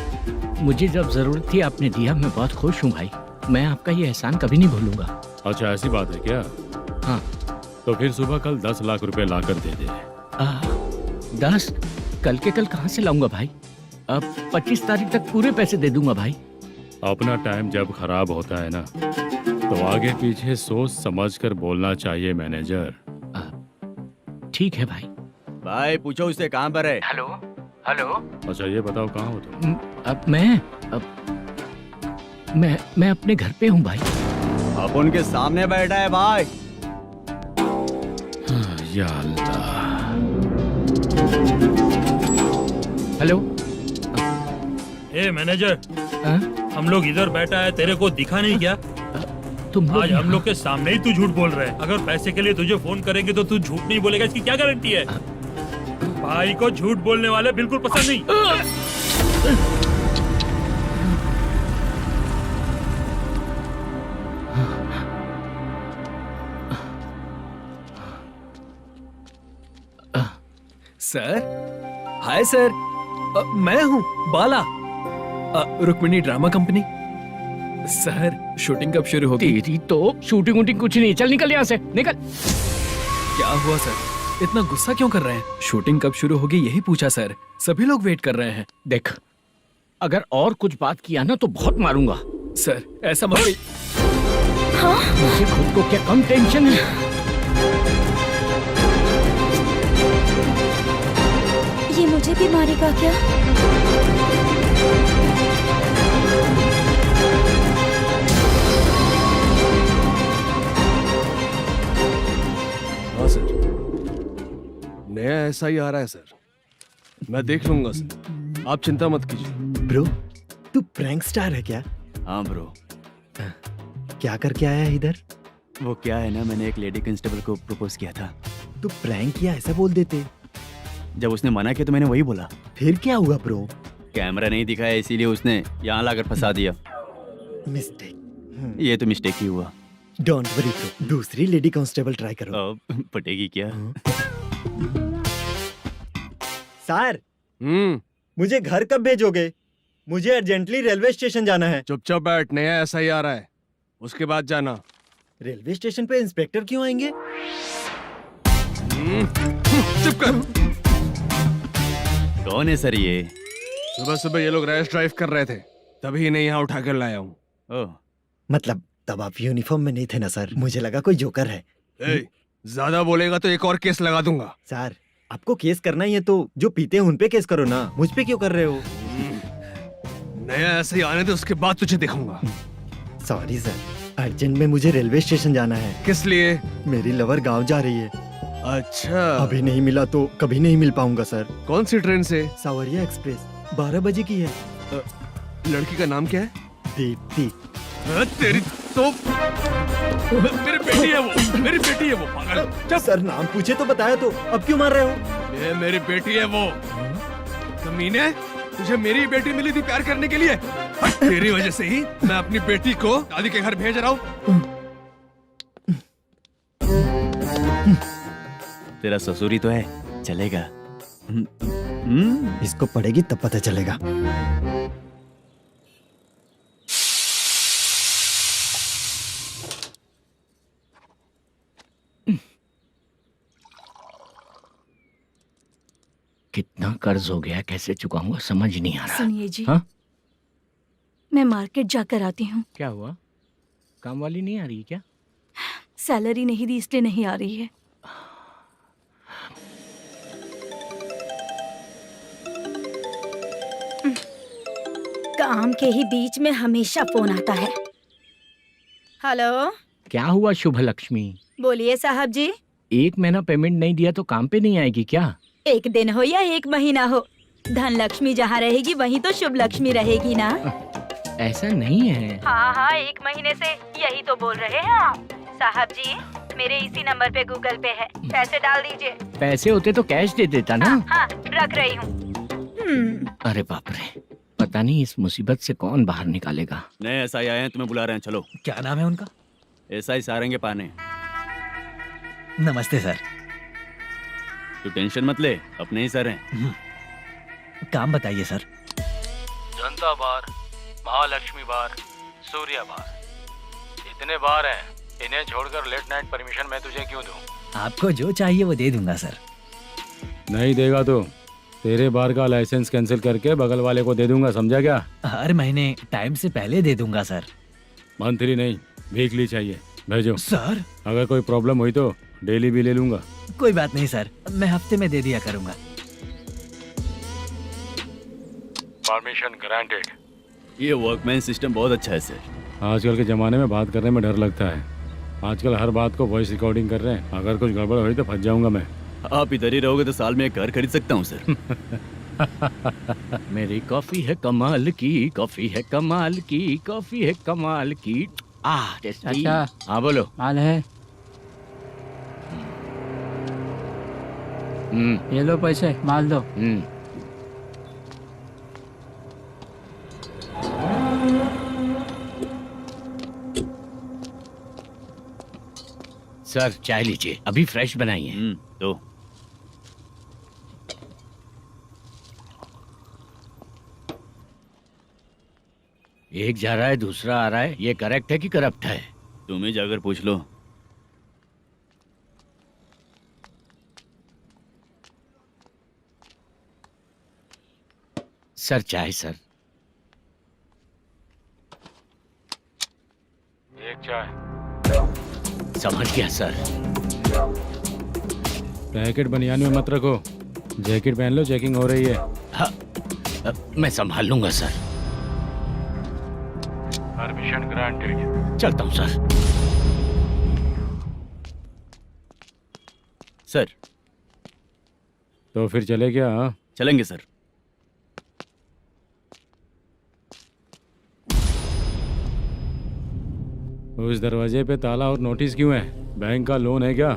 मुझे जब जरूरत थी आपने दिया, मैं बहुत खुश हूँ भाई। मैं आपका ये एहसान कभी नहीं भूलूंगा। अच्छा ऐसी बात है क्या? हाँ। तो फिर सुबह कल 10 लाख रुपए ला कर दे दे। 10? कल के कल कहाँ से लाऊंगा भाई? अब 25 तारीख तक पूरे पैसे दे दूंगा भाई। अपना टाइम जब खराब होता है ना, तो आगे पीछे सोच समझ कर बोलना चाहिए मैनेजर। ठीक है भाई। भाई पूछो उससे कहाँ पर है। Hello hello. अच्छा ये बताओ कहाँ हो तुम? अब मैं अपने घर पे हूँ भाई। अब उनके सामने बैठा है भाई। या अल्लाह। हेलो। ए मैनेजर, हाँ? हम लोग इधर बैठा है, तेरे को दिखा नहीं क्या? तुम आज हम लोग के सामने ही तू झूठ बोल रहा है। अगर पैसे के लिए तुझे फोन करेंगे तो तू झूठ नहीं बोलेगा, इसकी क्या गारंटी है? भाई को झूठ बोलने वाले बिल्कुल पसंद नहीं। सर, हाय सर, मैं हूँ Bala, Rukmini drama company. Sir shooting कब शुरू होगी? तेरी तो शूटिंग वूटिंग कुछ नहीं। चल निकल यहाँ से, निकल। क्या हुआ सर, इतना गुस्सा क्यों कर रहे हैं? शूटिंग कब शुरू होगी यही पूछा सर, सभी लोग वेट कर रहे हैं। देख, अगर और कुछ बात किया ना तो बहुत मारूंगा। सर ऐसा मत। मुझे खुद को क्या कम टेंशन है? ये मुझे भी मारेगा क्या? हाँ सर, नया ऐसा ही आ रहा है सर, मैं देख लूंगा सर, आप चिंता मत कीजिए। ब्रो, तू प्रैंक स्टार है क्या? हाँ ब्रो। क्या करके आया है इधर? वो क्या है ना, मैंने एक लेडी कांस्टेबल को प्रपोज किया था। तू प्रैंक किया ऐसा बोल देते। जब उसने मना किया तो मैंने वही बोला। फिर क्या हुआ ब्रो? कैमरा नहीं दिखाया इसीलिए उसने यहाँ लाकर फंसा दिया। मिस्टेक। ये तो मिस्टेक ही हुआ। डोंट वरी ब्रो, दूसरी लेडी कांस्टेबल ट्राई करो। अब पटेगी क्या? सर, मुझे घर कब भेजोगे? मुझे अर्जेंटली रेलवे स्टेशन जाना है। चुपचाप बैठ, नया ऐसा ही आ रहा है, उसके बाद जाना। रेलवे स्टेशन पे इंस्पेक्टर क्यों आएंगे? चुप कर। कौन है सर ये? सुबह सुबह ये लोग रैश ड्राइव कर रहे थे, तभी इन्हें यहाँ उठा कर लाया हूँ। ओह, मतलब तब आप यूनिफॉर्म में नहीं थे ना सर, मुझे लगा कोई जोकर है। ज्यादा बोलेगा तो एक और केस लगा दूंगा। सर, आपको केस करना ही है तो जो पीते हैं उन पे केस करो ना, मुझ पे क्यों कर रहे हो? नया ऐसे ही आने दे, उसके बाद तुझे दिखाऊंगा। सॉरी सर, अर्जेंट में मुझे रेलवे स्टेशन जाना है। किस लिए? मेरी लवर गांव जा रही है। अच्छा, अभी नहीं मिला तो कभी नहीं मिल पाऊंगा सर। कौन सी ट्रेन से? सावरिया एक्सप्रेस, 12 बजे की है। लड़की का नाम क्या है? दीप्ति। तेरी तो मेरी बेटी है वो, मेरी बेटी है वो, पागल। सर नाम पूछे तो बताया तो, अब क्यों मार रहे हो? ये मेरी बेटी है वो। कमीने, तुझे मेरी बेटी मिली थी प्यार करने के लिए, तेरी वजह से ही मैं अपनी बेटी को दादी के घर भेज रहा हूँ। तेरा ससुरी तो है, चलेगा। इसको पड़ेगी तब पता चलेगा। कितना कर्ज हो गया, कैसे चुकाऊंगा समझ नहीं आ रहा। सुनिए जी, हाँ? मैं मार्केट जाकर आती हूँ। क्या हुआ? काम वाली नहीं आ रही क्या? सैलरी नहीं दी इसलिए नहीं आ रही है। काम के ही बीच में हमेशा फोन आता है। हेलो, क्या हुआ शुभ लक्ष्मी? बोलिए साहब जी। 1 महीना पेमेंट नहीं दिया तो काम पे नहीं आएगी क्या? 1 दिन हो या 1 महीना हो, धन लक्ष्मी जहाँ रहेगी वहीं तो शुभ लक्ष्मी रहेगी ना। ऐसा नहीं है। हाँ हाँ, 1 महीने से यही तो बोल रहे हैं आप। साहब जी, मेरे इसी नंबर पे गूगल पे है, पैसे डाल दीजिए। पैसे होते तो कैश दे देता ना। हाँ, रख रही हूँ। अरे बाप रे, पता नहीं इस मुसीबत से कौन बाहर निकालेगा। नए एसआई आए हैं, तुम्हें बुला रहे हैं, चलो। क्या नाम है उनका? एसआई सारंगे पाने। नमस्ते सर। तू टेंशन मत ले, अपने ही सर हैं। काम बताइए सर। जनता बार, महालक्ष्मी बार, सूर्या बार, इतने बार हैं, इन्हें छोड़कर लेट नाइट परमिशन मैं तुझे क्यों दूं? आपको जो चाहिए वो दे दूंगा सर। नहीं देगा तो तेरे बार का लाइसेंस कैंसिल करके बगल वाले को दे दूंगा, समझा क्या? हर महीने टाइम से पहले दे दूंगा सर। मंथली नहीं, वीकली चाहिए। भेजो। सर अगर कोई प्रॉब्लम हुई तो डेली भी ले लूंगा। कोई बात नहीं सर, मैं हफ्ते में दे दिया करूंगा। Permission granted. ये वर्कमैन सिस्टम बहुत अच्छा है सर। आजकल के ज़माने में बात करने में डर लगता है। आजकल हर बात को वॉइस रिकॉर्डिंग कर रहे हैं। अगर कुछ गड़बड़ हुई तो फंस जाऊंगा मैं। आप इधर ही रहोगे तो साल में एक घर खरीद सकता हूँ सर। मेरी कॉफी है कमाल की, कॉफी है कमाल की, कॉफी है कमाल की। टेस्टी। अच्छा। हाँ बोलो। माल है, ये लो पैसे, माल दो। सर चाय लीजिए, अभी फ्रेश बनाई है। तो एक जा रहा है दूसरा आ रहा है, ये करेक्ट है कि करप्ट है? तुम ही जाकर पूछ लो। सर चाय सर। एक चाय। समझ गया सर। पैकेट बनियान में मत रखो, जैकेट पहन लो, चेकिंग हो रही है। हाँ, मैं संभाल लूंगा सर। Permission granted. चलता हूँ सर। सर तो फिर चले क्या? हाँ? चलेंगे सर। उस दरवाजे पे ताला और नोटिस क्यों है? बैंक का लोन है क्या?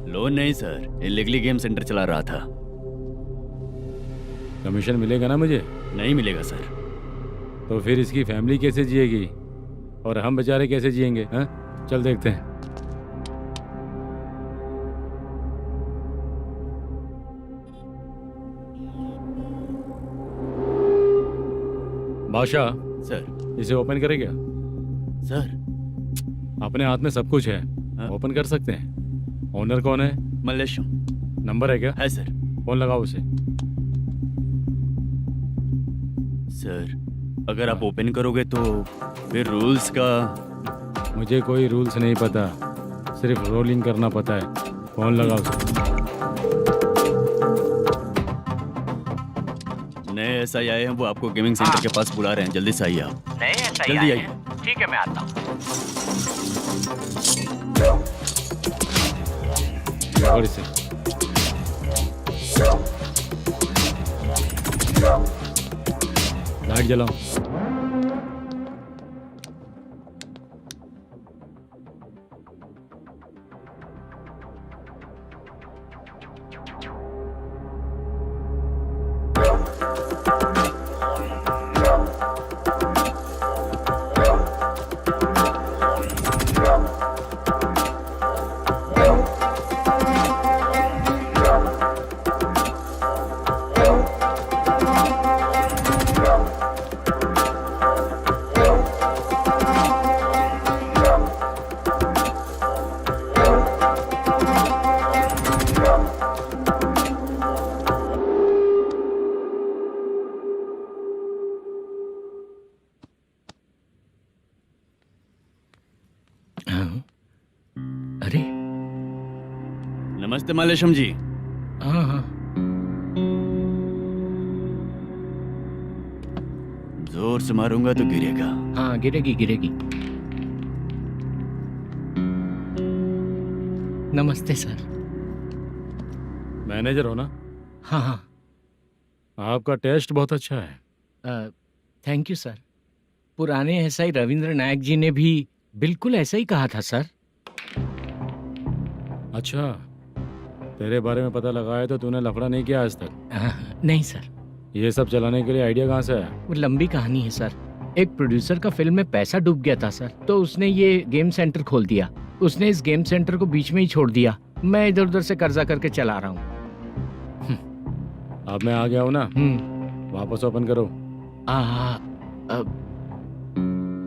लोन नहीं सर, इलीगली गेम सेंटर चला रहा था। कमीशन मिलेगा ना मुझे? नहीं मिलेगा सर। तो फिर इसकी फैमिली कैसे जिएगी और हम बेचारे कैसे जिएंगे? हाँ, चल देखते हैं। बादशाह, सर। इसे ओपन करे क्या? सर अपने हाथ में सब कुछ है, हाँ? ओपन कर सकते हैं। ओनर कौन है? मल्लेशम। नंबर है क्या? है सर। फोन लगाओ उसे। सर अगर आप ओपन करोगे तो फिर रूल्स का। मुझे कोई रूल्स नहीं पता, सिर्फ रोलिंग करना पता है। फोन लगाओ उसे। नए SI आए हैं, वो आपको गेमिंग सेंटर के पास बुला रहे हैं। जल्दी से आइए आप। नहीं ऐसा ही जल्दी आए आइए। हैं। ठीक है मैं आता हूँ। पकड़ इसे। लाइट जलाओ। अरे नमस्ते मल्लेशम जी। हाँ हाँ। जोर से मारूंगा तो गिरेगा। हाँ गिरेगी गिरेगी। नमस्ते सर। मैनेजर हो ना? हाँ हाँ। आपका टेस्ट बहुत अच्छा है। Thank you sir. पुराने SI रविंद्र नायक जी ने भी बिल्कुल ऐसा ही कहा था सर। अच्छा, तेरे बारे में पता लगा है तो तूने लफड़ा नहीं किया आज तक? नहीं सर। ये सब चलाने के लिए आइडिया कहाँ से आया? वो लंबी कहानी है सर। एक प्रोड्यूसर का फिल्म में पैसा डूब गया था सर, तो उसने ये गेम सेंटर खोल दिया। उसने इस गेम सेंटर को बीच में ही छोड़ दिया। मैं इधर उधर से कर्जा करके चला रहा हूँ। अब मैं आ गया हूँ ना, वापस ओपन करो।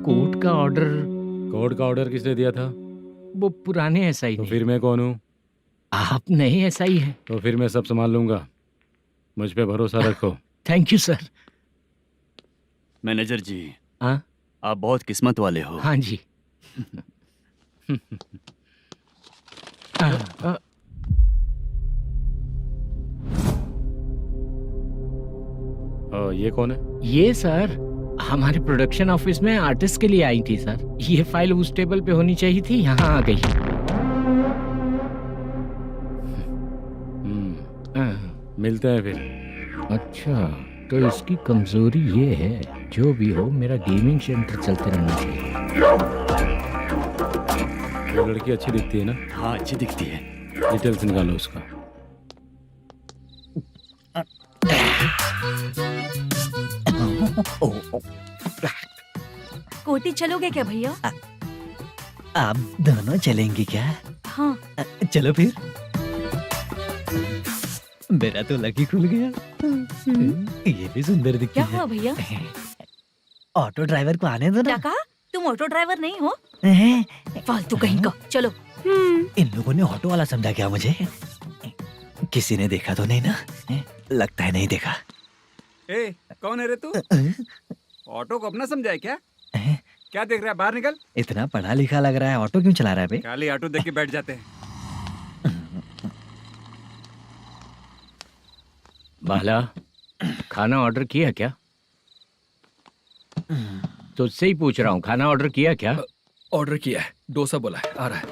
कोर्ट का ऑर्डर। कोर्ट का ऑर्डर किसने दिया था? वो पुराने एसआई तो ने। फिर मैं कौन हूँ? आप नए एसआई हैं। तो फिर मैं सब संभाल लूंगा, मुझ पे भरोसा रखो। Thank you sir. मैनेजर जी, हाँ आप बहुत किस्मत वाले हो। हाँ जी। ये कौन है? ये सर हमारे प्रोडक्शन ऑफिस में आर्टिस्ट के लिए आई थी सर। ये फाइल उस टेबल पे होनी चाहिए थी, यहाँ आ गई। मिलते हैं फिर। अच्छा, तो इसकी कमजोरी ये है, जो भी हो मेरा गेमिंग सेंटर चलते रहना चाहिए। वो लड़की अच्छी दिखती है ना? हाँ, अच्छी दिखती है। डिटेल्स निकालो उसका। कोटी चलोगे क्या भैया? आप दोनों चलेंगे क्या? हाँ। चलो फिर। मेरा तो लकी खुल गया। ये भी सुंदर दिखती क्या है। हुआ भैया? ऑटो ड्राइवर को आने दो क्या ना। कहा? तुम ऑटो ड्राइवर नहीं हो? हैं? फालतू कहीं का। चलो। इन लोगों ने ऑटो वाला समझा क्या मुझे? किसी ने देखा तो नहीं ना? लगता है नहीं देखा। ए, कौन है रे तू? ऑटो को अपना समझा है क्या? क्या देख रहा है? बाहर निकल। इतना पढ़ा लिखा लग रहा है, ऑटो क्यों चला रहा है बे? खाली ऑटो देख के बैठ जाते हैं। बाला, खाना ऑर्डर किया क्या? तुझसे ही पूछ रहा हूँ, खाना ऑर्डर किया क्या? ऑर्डर किया है, डोसा बोला है, आ रहा है।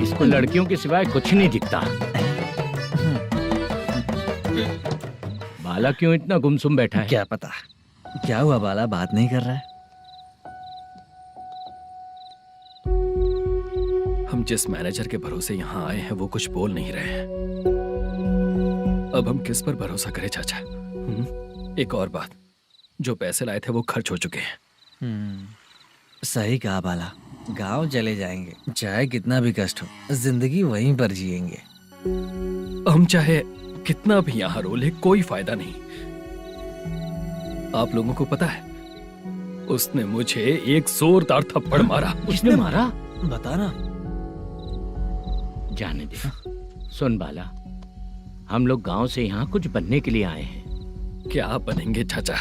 इसको लड़कियों के सिवाय कुछ नहीं दिखता। बाला क्यों इतना गुमसुम बैठा है? क्या पता क्या हुआ, बाला बात नहीं कर रहा है। हम जिस मैनेजर के भरोसे यहाँ आए हैं वो कुछ बोल नहीं रहे हैं। अब हम किस पर भरोसा करें चाचा? एक और बात, जो पैसे लाए थे वो खर्च हो चुके हैं। सही कहा बाला, गांव चले जाएंगे, चाहे कितना भी कष्ट हो, जिंदगी वहीं पर जिएंगे। हम चाहे कितना भी यहाँ रो ले, कोई फायदा नहीं। आप लोगों को पता है, उसने मुझे एक जोरदार थप्पड़ मारा। उसने मारा? बता ना। जाने दे। सुन बाला, हम लोग गांव से यहाँ कुछ बनने के लिए आए हैं। क्या बनेंगे चाचा?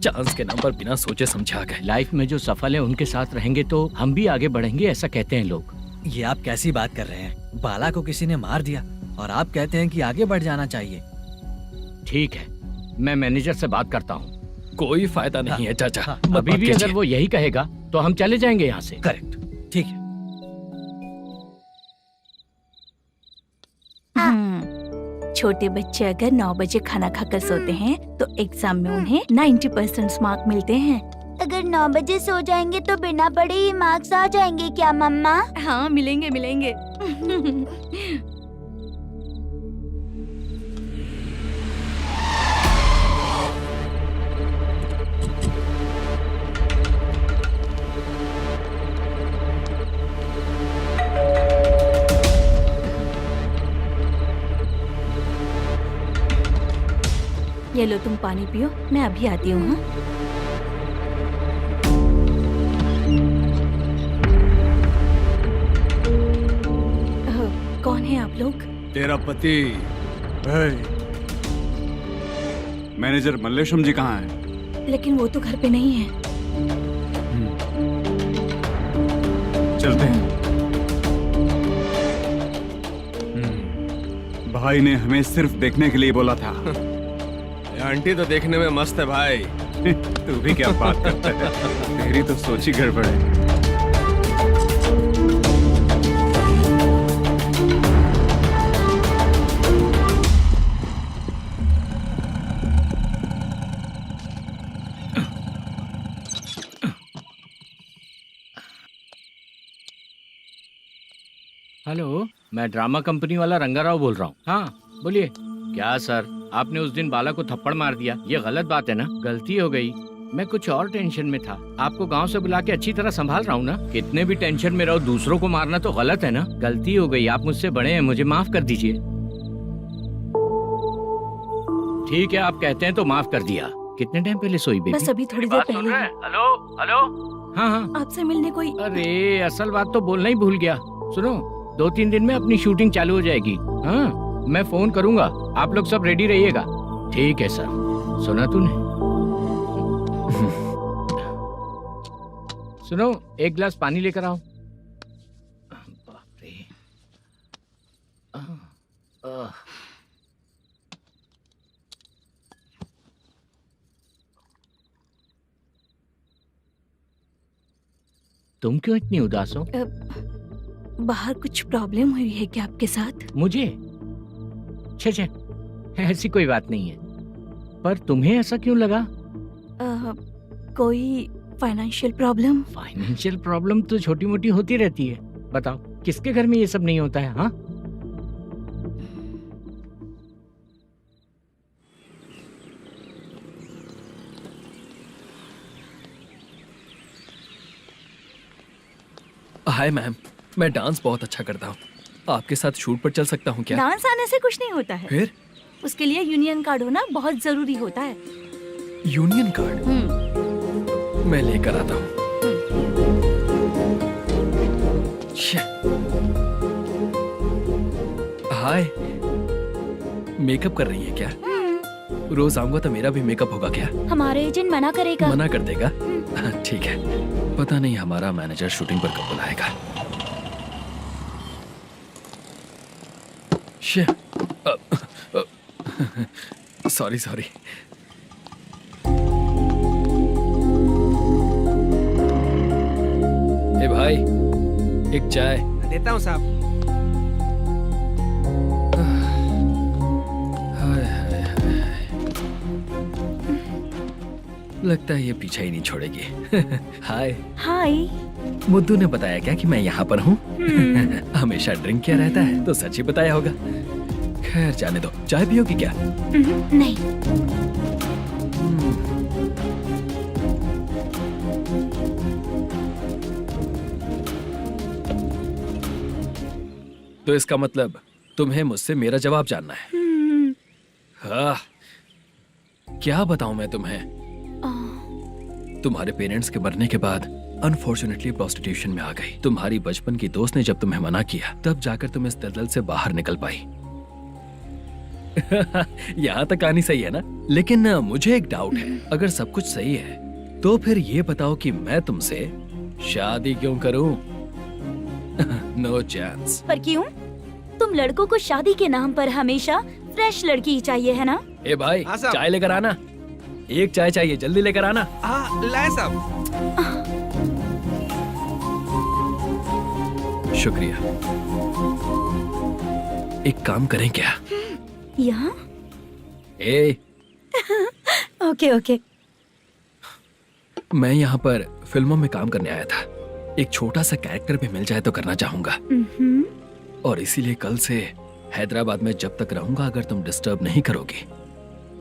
चांस के नाम पर बिना सोचे समझे आ गए। लाइफ में जो सफल है उनके साथ रहेंगे तो हम भी आगे बढ़ेंगे, ऐसा कहते हैं लोग। ये आप कैसी बात कर रहे हैं? बाला को किसी ने मार दिया और आप कहते हैं कि आगे बढ़ जाना चाहिए। ठीक है, मैं मैनेजर से बात करता हूँ। कोई फायदा नहीं है चाचा। अभी भी अगर वो यही कहेगा तो हम चले जाएंगे यहाँ से। करेक्ट, ठीक है। छोटे बच्चे अगर 9 बजे खाना खाकर सोते हैं तो एग्जाम में उन्हें 90% मार्क मिलते हैं। अगर 9 बजे सो जाएंगे तो बिना पढ़े ही मार्क्स आ जाएंगे क्या मम्मा? हाँ, मिलेंगे मिलेंगे। ये लो, तुम पानी पियो, मैं अभी आती हूँ। हाँ? कौन है आप लोग? तेरा पति। मैनेजर मल्लेशम जी कहाँ हैं? लेकिन वो तो घर पे नहीं है। चलते हैं। भाई ने हमें सिर्फ देखने के लिए बोला था। आंटी तो देखने में मस्त है भाई। तू भी क्या बात करता है? तेरी तो सोच ही गड़बड़ है। हेलो, मैं ड्रामा कंपनी वाला रंगाराव बोल रहा हूँ। हाँ बोलिए। क्या सर, आपने उस दिन बाला को थप्पड़ मार दिया, ये गलत बात है ना? गलती हो गई, मैं कुछ और टेंशन में था। आपको गांव से बुला के अच्छी तरह संभाल रहा हूँ ना। कितने भी टेंशन में रहो, दूसरों को मारना तो गलत है ना। गलती हो गई, आप मुझसे बड़े हैं, मुझे माफ कर दीजिए। ठीक है, आप कहते हैं तो माफ कर दिया। कितने टाइम पहले सोई बेबी? बस अभी थोड़ी देर पहले ही। Hello hello. हाँ हाँ। आपसे मिलने कोई। अरे असल बात तो बोलना ही भूल गया। सुनो, 2-3 दिन में अपनी शूटिंग चालू हो जाएगी। हाँ, मैं फोन करूंगा, आप लोग सब रेडी रहिएगा। ठीक है सर। सुना तूने? सुनो, एक गिलास पानी लेकर आओ। बाप रे। तुम क्यों इतनी उदास हो? बाहर कुछ प्रॉब्लम हुई है क्या आपके साथ? मुझे? छे, ऐसी कोई बात नहीं है। पर तुम्हें ऐसा क्यों लगा? कोई फाइनेंशियल प्रॉब्लम? फाइनेंशियल प्रॉब्लम तो छोटी मोटी होती रहती है। बताओ, किसके घर में ये सब नहीं होता है? हाँ, हाय मैम, मैं डांस बहुत अच्छा करता हूँ। आपके साथ शूट पर चल सकता हूँ क्या? डांस आने से कुछ नहीं होता है। फिर? उसके लिए यूनियन कार्ड होना बहुत जरूरी होता है। Union card? मैं लेकर आता हूँ। हाय, मेकअप कर रही है क्या? रोज आऊंगा तो मेरा भी मेकअप होगा क्या? हमारे एजेंट मना करेगा। मना कर देगा? ठीक है, पता नहीं हमारा मैनेजर शूटिंग पर कब बुलाएगा। सॉरी। ए भाई, एक चाय। देता हूँ साहब। लगता है ये पीछा ही नहीं छोड़ेगी। हाय। हाय। मुद्दू ने बताया क्या कि मैं यहाँ पर हूँ? हमेशा ड्रिंक किया रहता है तो सच ही बताया होगा। खैर जाने दो, चाय पियोगी क्या? नहीं। तो इसका मतलब तुम्हें मुझसे मेरा जवाब जानना है? हाँ, क्या बताऊं मैं तुम्हें? तुम्हारे पेरेंट्स के मरने के बाद अनफॉर्चुनेटली प्रोस्टिट्यूशन में आ गई। तुम्हारी बचपन की दोस्त ने जब तुम्हें मना किया, तब जाकर तुम इस दलदल से बाहर निकल पाई। यहाँ तक कहानी सही है ना? लेकिन मुझे एक डाउट है। अगर सब कुछ सही है तो फिर ये बताओ कि मैं तुमसे शादी क्यों करूं? No chance. पर क्यों? तुम लड़कों को शादी के नाम पर हमेशा फ्रेश लड़की ही चाहिए, है ना? ए भाई, चाय लेकर आना। एक चाय चाहिए, जल्दी लेकर आना। लाए साहब। शुक्रिया। एक काम करें क्या? यहाँ? ए, ओके। मैं यहाँ पर फिल्मों में काम करने आया था। एक छोटा सा कैरेक्टर भी मिल जाए तो करना चाहूंगा। और इसीलिए कल से हैदराबाद में जब तक रहूंगा, अगर तुम डिस्टर्ब नहीं करोगी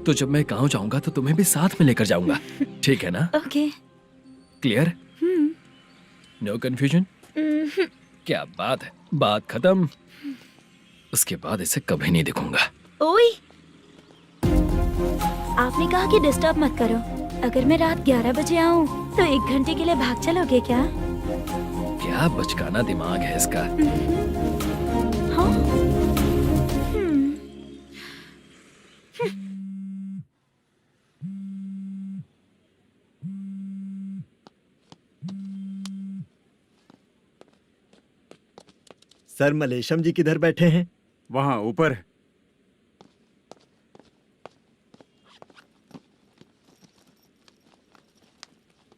तो जब मैं गांव जाऊंगा तो तुम्हें भी साथ में लेकर जाऊंगा। ठीक है ना? ओके। क्लियर? No confusion? क्या बात है, बात खत्म। उसके बाद इसे कभी नहीं दिखूंगा। ओए, आपने कहा कि डिस्टर्ब मत करो। अगर मैं रात 11 बजे आऊँ तो 1 घंटे के लिए भाग चलोगे क्या? क्या बचकाना दिमाग है इसका। हाँ? सर, मलेशम जी किधर बैठे हैं? वहाँ ऊपर।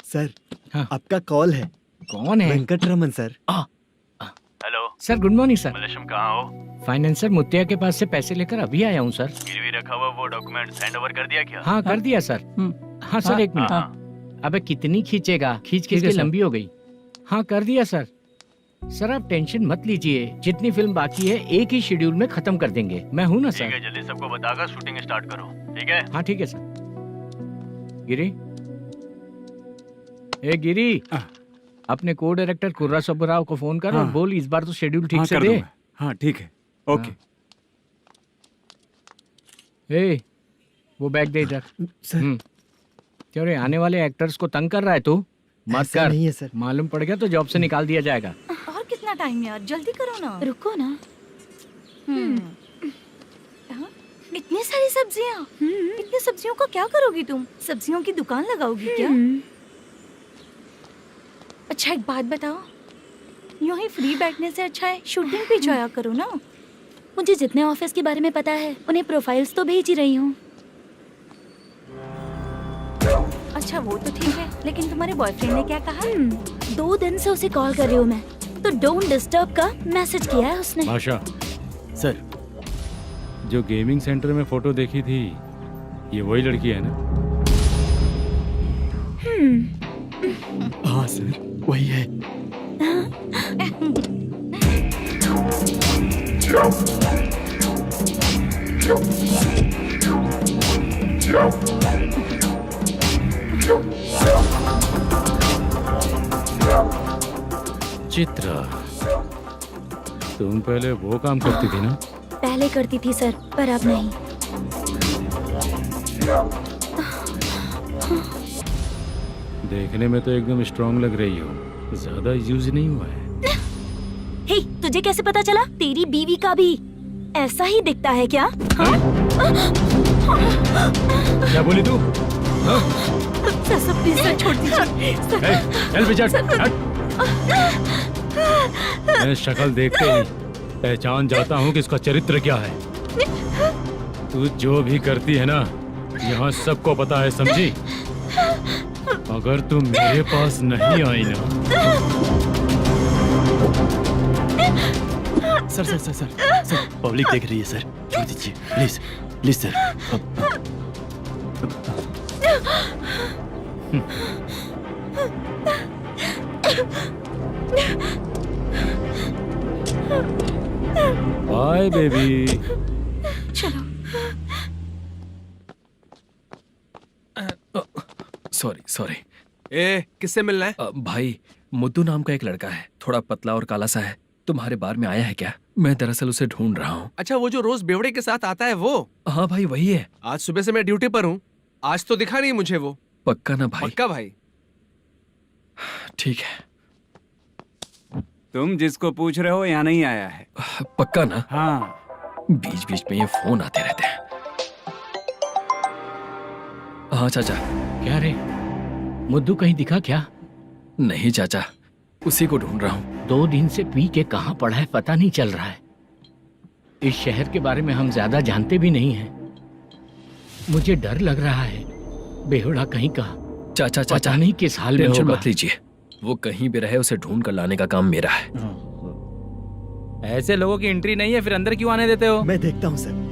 सर, हाँ। आपका कॉल है। कौन है? Venkataraman sir. Hello sir, good morning sir. Malesham, कहाँ हो? फाइनेंसर मुत्तिया के पास से पैसे लेकर अभी आया हूँ सर। गिरवी रखा हुआ वो डॉक्यूमेंट हैंड ओवर कर दिया क्या? हाँ, कर दिया सर। हाँ सर, 1 मिनट। अबे कितनी खींचेगा, खींच के लंबी हो गई। हाँ, कर दिया सर। सर आप टेंशन मत लीजिए, जितनी फिल्म बाकी है एक ही शेड्यूल में खत्म कर देंगे। मैं हूँ ना सर। ठीक है, जल्दी सबको बताकर शूटिंग स्टार्ट करो। ठीक है? हाँ ठीक है सर। गिरी, ए गिरी, अपने को डायरेक्टर कुर्रा सुब्बराव को फोन कर और बोल इस बार तो शेड्यूल ठीक से दे। हाँ ठीक है, ओके। ए, वो बैग दे इधर। सर। क्यों रे, आने वाले एक्टर्स को तंग कर रहा है तू? मत ऐसा कर। नहीं है सर। मालूम पड़ गया तो जॉब से निकाल दिया जाएगा। और कितना टाइम यार, जल्दी करो ना। रुको ना। हाँ? इतनी सारी सब्जियाँ, इतनी सब्जियों का क्या करोगी तुम? सब्जियों की दुकान लगाओगी क्या? अच्छा एक बात बताओ, यूं ही फ्री बैठने से अच्छा है शूटिंग पे जाया करो ना। मुझे जितने ऑफिस के बारे में पता है उन्हें प्रोफाइल्स तो भेज ही रही हूँ। अच्छा वो तो ठीक है, लेकिन तुम्हारे बॉयफ्रेंड ने क्या कहा? 2 दिन से उसे कॉल कर रही हूँ मैं, तो डोंट डिस्टर्ब का मैसेज किया है उसने। माशा, सर जो गेमिंग सेंटर में फोटो देखी थी, ये वही लड़की है ना? हाँ सर, वही है। चित्रा, तुम पहले वो काम करती थी ना? पहले करती थी सर, पर अब नहीं। देखने में तो एकदम स्ट्रांग लग रही हो, ज्यादा यूज नहीं हुआ है। हे, तुझे कैसे पता चला? तेरी बीवी का भी ऐसा ही दिखता है क्या? हाँ? क्या बोली तू? सर प्लीज सर, छोड़ दीजिए। चल बेटा, हट। मैं शक्ल देखते ही पहचान जाता हूँ कि इसका चरित्र क्या है। तू जो भी करती है ना, यहाँ सबको पता है, समझी? अगर तू मेरे पास नहीं आई ना। सर, पब्लिक देख रही है सर, छोड़ दीजिए please please sir. Bye baby. चलो। Sorry sorry. ए, किससे मिलना है? भाई, मुद्दू नाम का एक लड़का है, थोड़ा पतला और काला सा है। तुम्हारे बार में आया है क्या? मैं दरअसल उसे ढूंढ रहा हूँ। अच्छा, वो जो रोज बेवड़े के साथ आता है वो? हाँ भाई, वही है। आज सुबह से मैं ड्यूटी पर हूँ, आज तो दिखा नहीं मुझे वो। पक्का ना भाई? पक्का भाई। ठीक है। तुम जिसको पूछ रहे हो यहाँ नहीं आया है। पक्का ना? हाँ। बीच बीच में ये फोन आते रहते हैं। हाँ चाचा। क्या रे, मुद्दू कहीं दिखा क्या? नहीं चाचा, उसी को ढूंढ रहा हूँ। 2 दिन से पी के कहाँ पड़ा है पता नहीं चल रहा है। इस शहर के बारे में हम ज्यादा जानते भी नहीं हैं। मुझे डर लग रहा है, बेहुड़ा कहीं का। चाचा पता नहीं किस हाल में टेंशन होगा। मत लीजिए, वो कहीं भी रहे उसे ढूंढ कर लाने का काम मेरा है। ऐसे लोगों की एंट्री नहीं है, फिर अंदर क्यों आने देते हो? मैं देखता हूँ सर।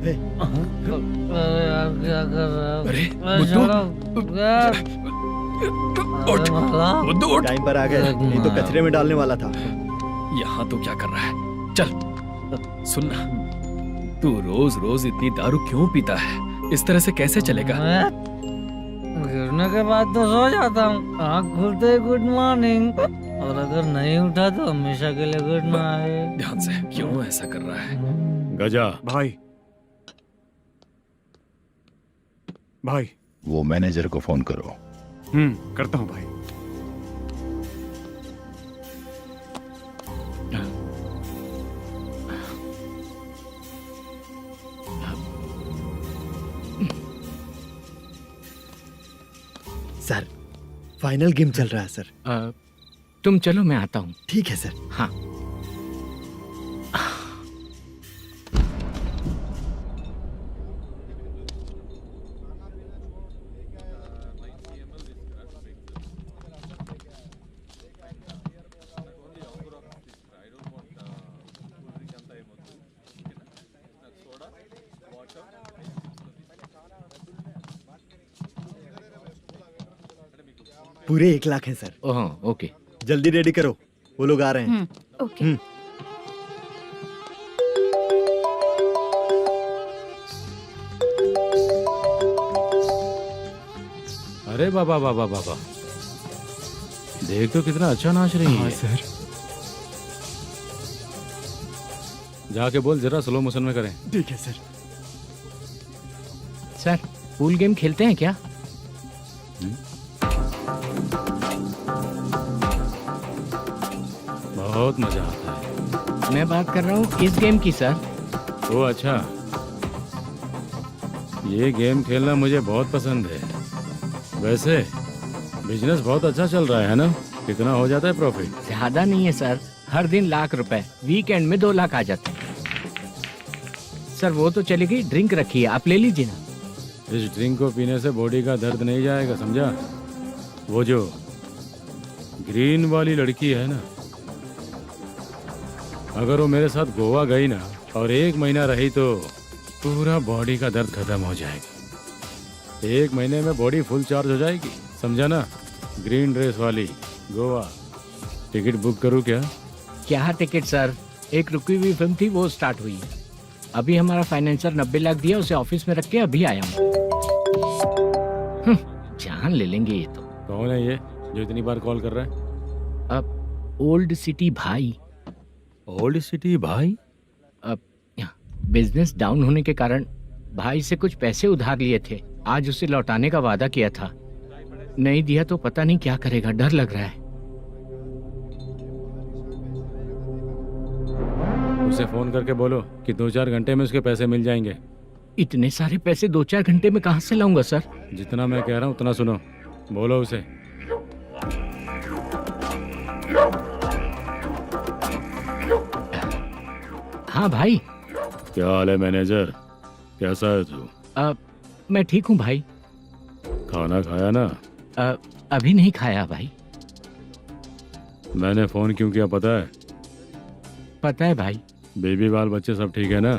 अरे मुद्दू उठ। टाइम पर आ गए, नहीं तो कचरे में डालने वाला था। यहाँ तो क्या कर रहा है? चल सुनना, तू रोज रोज इतनी दारू क्यों पीता है? इस तरह से कैसे चलेगा? गिरने के बाद तो सो जाता हूँ, आँख खुलते ही गुड मॉर्निंग, और अगर नहीं उठा तो हमेशा के लिए गुड नाइट। ध्यान से, क्यों ऐसा कर रहा है? गजा। भाई वो मैनेजर को फोन करो। करता हूँ भाई। सर, फाइनल गेम चल रहा है सर। तुम चलो, मैं आता हूँ। ठीक है सर। हाँ। पूरे 1 लाख हैं सर। ओह, ओके। जल्दी रेडी करो, वो लोग आ रहे हैं। ओके। अरे बाबा बाबा बाबा, देख तो कितना अच्छा नाच रही है। सर। जाके बोल जरा स्लो मोशन में करें। ठीक है सर। सर पूल गेम खेलते हैं क्या? बहुत मजा आता है। मैं बात कर रहा हूँ इस गेम की सर। ओ अच्छा, ये गेम खेलना मुझे बहुत पसंद है। वैसे बिजनेस बहुत अच्छा चल रहा है ना? कितना हो जाता है प्रॉफिट? ज्यादा नहीं है सर, हर दिन लाख रुपए, वीकेंड में 2 लाख आ जाते हैं। सर वो तो चलेगी, ड्रिंक रखी है, आप ले लीजिए ना। इस ड्रिंक को पीने से बॉडी का दर्द नहीं जाएगा, समझा? वो जो ग्रीन वाली लड़की है ना, अगर वो मेरे साथ गोवा गई ना और 1 महीना रही तो पूरा बॉडी का दर्द खत्म हो जाएगा। 1 महीने में बॉडी फुल चार्ज हो जाएगी, समझा ना? ग्रीन ड्रेस वाली गोवा। टिकट बुक करूँ क्या? क्या टिकट सर, एक रुकी हुई फिल्म थी वो स्टार्ट हुई है। अभी हमारा फाइनेंसर 90 लाख दिया, उसे ऑफिस में रख के अभी आया हूँ। जान ले लेंगे ये तो। कौन है ये जो इतनी बार कॉल कर रहा है? अब ओल्ड सिटी भाई। ओल्ड सिटी भाई? अब बिजनेस डाउन होने के कारण भाई से कुछ पैसे उधार लिए थे, आज उसे लौटाने का वादा किया था। नहीं दिया तो पता नहीं क्या करेगा, डर लग रहा है। उसे फोन करके बोलो कि 2-4 घंटे में उसके पैसे मिल जाएंगे। इतने सारे पैसे 2-4 घंटे में कहाँ से लाऊंगा सर? जितना मैं कह रहा हूँ उतना सुनो, बोलो उसे। हाँ भाई। क्या हाल है मैनेजर, कैसा है तू? मैं ठीक हूँ भाई। खाना खाया ना? अभी नहीं खाया भाई। मैंने फोन क्यों किया पता है? पता है भाई। बेबी बाल बच्चे सब ठीक है ना?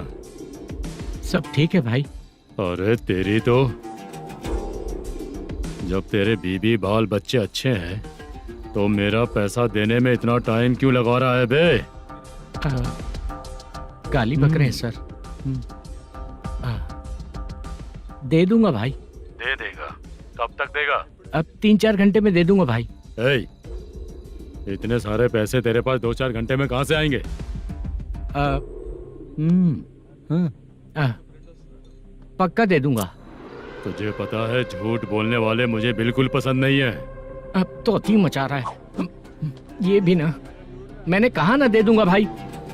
सब ठीक है भाई। अरे तेरी तो, जब तेरे बीबी बाल बच्चे अच्छे हैं तो मेरा पैसा देने में इतना टाइम क्यों लगा रहा है बे? गाली बक रहे हैं सर। दे दूंगा भाई। दे देगा? कब तक देगा? अब 3-4 घंटे में दे दूंगा भाई। इतने सारे पैसे तेरे पास 2-4 घंटे में कहाँ से आएंगे? पक्का दे दूंगा। तुझे पता है झूठ बोलने वाले मुझे बिल्कुल पसंद नहीं है। अब तो अति मचा रहा है ये भी ना। मैंने कहा ना दे दूंगा भाई।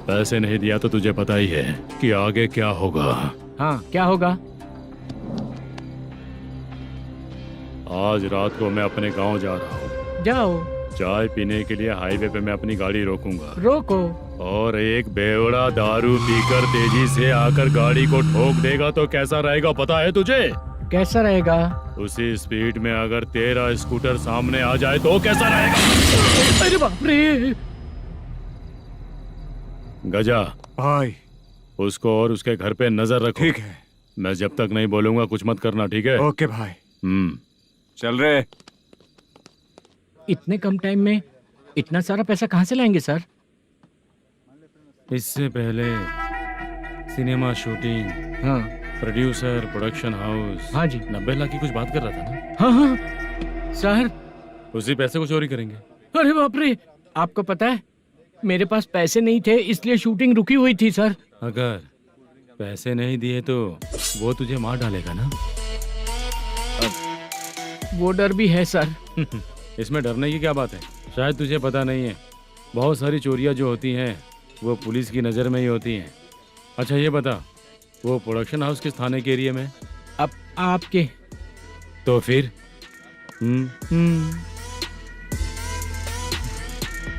पैसे नहीं दिया तो तुझे पता ही है कि आगे क्या होगा। हाँ क्या होगा? आज रात को मैं अपने गांव जा रहा हूँ। जाओ। चाय पीने के लिए हाईवे पे मैं अपनी गाड़ी रोकूंगा। रोको। और एक बेवड़ा दारू पीकर तेजी से आकर गाड़ी को ठोक देगा तो कैसा रहेगा पता है तुझे? कैसा रहेगा? उसी स्पीड में अगर तेरा स्कूटर सामने आ जाए तो कैसा रहेगा? अरे बाप रे। गजा भाई, उसको और उसके घर पे नजर रखो। ठीक है। मैं जब तक नहीं बोलूंगा कुछ मत करना, ठीक है? ओके भाई। चल रहे। इतने कम टाइम में इतना सारा पैसा कहाँ से लाएंगे सर? इससे पहले सिनेमा शूटिंग, हाँ, प्रोड्यूसर, प्रोडक्शन हाउस। हाँ जी। 90 लाख की कुछ बात कर रहा था ना? हाँ हाँ सर। उसी पैसे को चोरी करेंगे। अरे बाप रे, आपको पता है मेरे पास पैसे नहीं थे इसलिए शूटिंग रुकी हुई थी सर। अगर पैसे नहीं दिए तो वो तुझे मार डालेगा ना? वो डर भी है सर। इसमें डरने की क्या बात है? शायद तुझे पता नहीं है, बहुत सारी चोरियां जो होती हैं वो पुलिस की नज़र में ही होती हैं। अच्छा ये बता, वो प्रोडक्शन हाउस किस थाने के एरिया में? अब आपके। तो फिर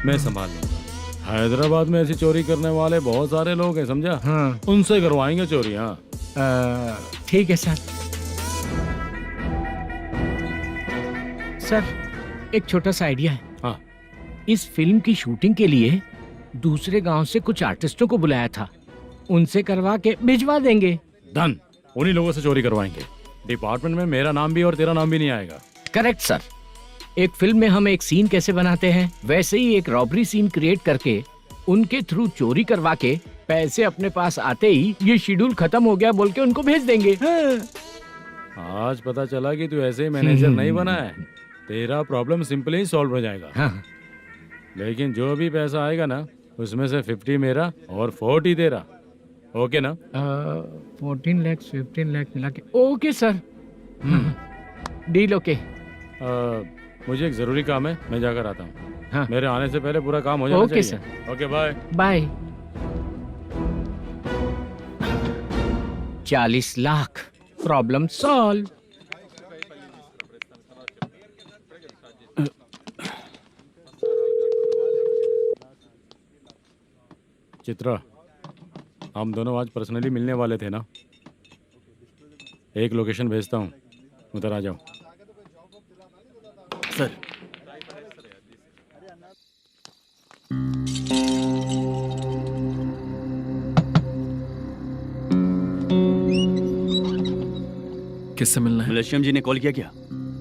मैं संभाल लूंगा। हैदराबाद में ऐसी चोरी करने वाले बहुत सारे लोग हैं, समझा? हाँ। उनसे करवाएंगे चोरी। हाँ ठीक है सर। सर एक छोटा सा आइडिया है। हाँ। इस फिल्म की शूटिंग के लिए दूसरे गांव से कुछ आर्टिस्टों को बुलाया था, उनसे करवा के भिजवा देंगे। डन, उन्हीं लोगों से चोरी करवाएंगे। डिपार्टमेंट में मेरा नाम भी और तेरा नाम भी नहीं आएगा। Correct sir. एक फिल्म में हम एक सीन कैसे बनाते हैं वैसे ही एक रॉबरी सीन क्रिएट करके उनके थ्रू चोरी करवा के पैसे अपने पास आते ही ये शेड्यूल खत्म हो गया बोल के उनको भेज देंगे। आज पता चला कि तू ऐसे ही मैनेजर नहीं बना है। तेरा प्रॉब्लम सिंपली ही सॉल्व हो जाएगा। हाँ। लेकिन जो भी पैसा आएगा ना उसमें से 50 मेरा और 40 तेरा। ओके ना? 14 लाख 15 लाख मिला के। Okay sir. Deal okay. मुझे एक जरूरी काम है, मैं जाकर आता हूँ। हाँ। मेरे आने से पहले पूरा काम हो जाना ओके चाहिए। Okay bye. Bye. 40 lakh, problem solve. Chitra, हम दोनों आज पर्सनली मिलने वाले थे ना? एक लोकेशन भेजता हूँ, उधर आ जाओ। सर। किससे मिलना है? मलेशियम जी ने कॉल किया क्या?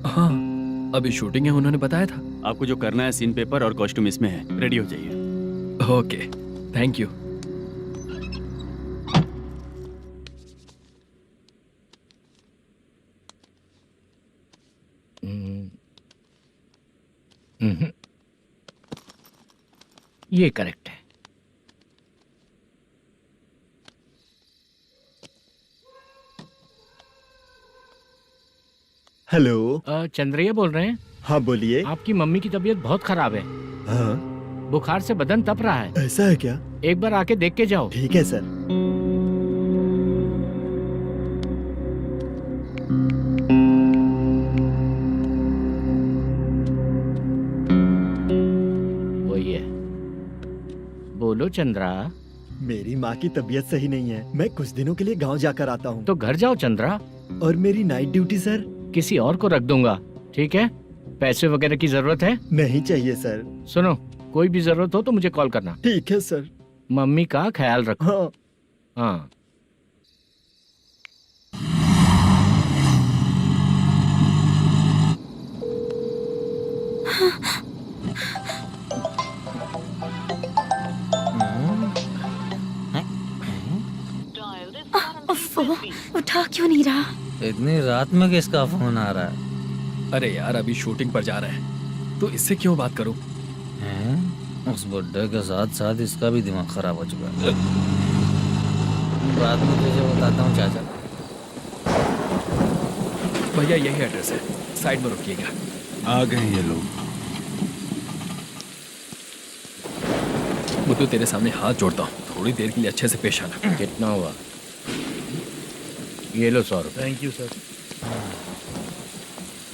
हाँ, अभी शूटिंग है, उन्होंने बताया था। आपको जो करना है, सीन पेपर और कॉस्ट्यूम इसमें है, रेडी हो जाइए। Okay, thank you. ये करेक्ट है। हेलो। चंद्रैया बोल रहे हैं? हाँ बोलिए। आपकी मम्मी की तबीयत बहुत खराब है। हाँ। बुखार से बदन तप रहा है। ऐसा है क्या? एक बार आके देख के जाओ। ठीक है सर। वही है। बोलो चंद्रा। मेरी माँ की तबीयत सही नहीं है, मैं कुछ दिनों के लिए गांव जाकर आता हूँ। तो घर जाओ चंद्रा। और मेरी नाइट ड्यूटी सर? किसी और को रख दूंगा, ठीक है? पैसे वगैरह की जरूरत है? नहीं चाहिए सर। सुनो, कोई भी जरूरत हो तो मुझे कॉल करना। ठीक है सर। मम्मी का ख्याल रखो। हाँ। हाँ। उठा क्यों नहीं रहा? इतनी रात में किसका फोन आ रहा है? अरे यार, अभी शूटिंग पर जा रहे हैं, तो इससे क्यों बात करूं? उस बुड्ढे के साथ साथ इसका भी दिमाग खराब हो चुका है। रात में तुझे बताता हूँ चाचा। भैया यही एड्रेस है, साइड में रुकिएगा। आ गए ये लोग। बुद्धू, तेरे सामने हाथ जोड़ता हूँ, थोड़ी देर के लिए अच्छे से पेश आना। कितना हुआ? ये लो 100 रुपए। Thank you sir.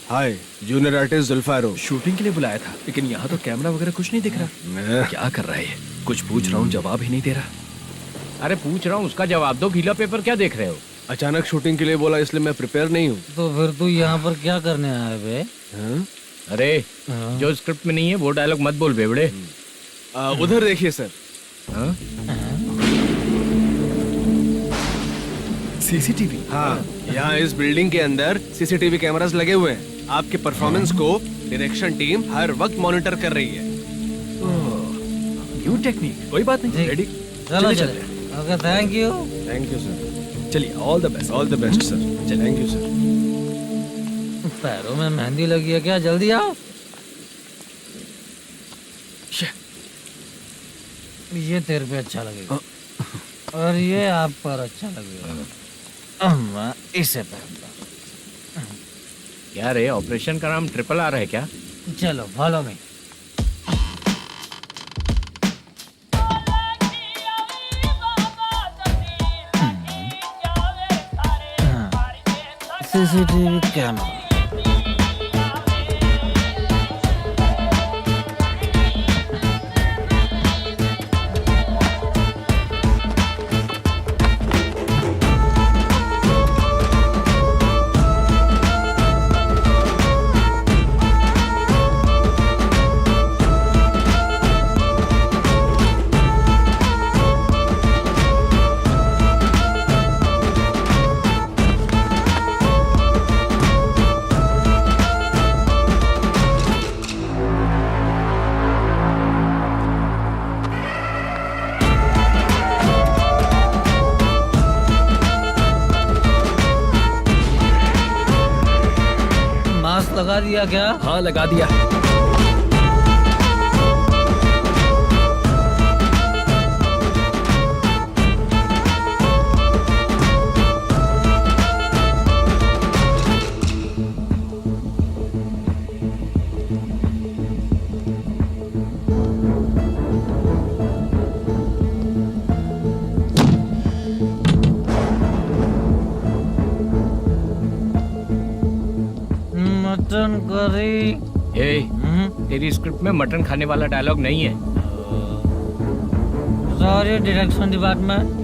Hi, junior artist जुल्फारो। शूटिंग के लिए बुलाया था, लेकिन यहाँ तो कैमरा वगैरह कुछ नहीं दिख रहा। क्या कर रहा है ये? कुछ पूछ रहा हूँ, जवाब ही नहीं दे रहा। अरे पूछ रहा हूँ, उसका जवाब दो। गीला पेपर क्या देख रहे हो? अचानक शूटिंग के लिए बोला, इसलिए मैं प्रिपेयर नहीं हूँ। तो फिर तू यहाँ पर क्या करने आया बे? अरे जो स्क्रिप्ट में नहीं है वो डायलॉग मत बोल बेवड़े। उधर देखिए सर। सीसीटीवी? हाँ, यहाँ इस बिल्डिंग के अंदर सीसीटीवी कैमरास लगे हुए हैं। आपके परफॉर्मेंस को डायरेक्शन टीम हर वक्त मॉनिटर कर रही है। न्यू टेक्निक, कोई बात नहीं। रेडी? चलो चले। Okay, thank you. Thank you sir. चलिए, all the best. All the best sir. Thank you sir. पैरों में मेहंदी लगी है क्या? जल्दी आओ। ये तेरे पे अच्छा लगेगा और ये आप पर अच्छा लगेगा। मैं इसे पहनता। क्या रे, ऑपरेशन का नाम ट्रिपल आर है क्या? चलो फॉलो मी। CCTV camera. लगा दिया क्या? हाँ, लगा दिया। Mutton curry. तेरी स्क्रिप्ट में मटन खाने वाला डायलॉग नहीं है। Sorry direction department.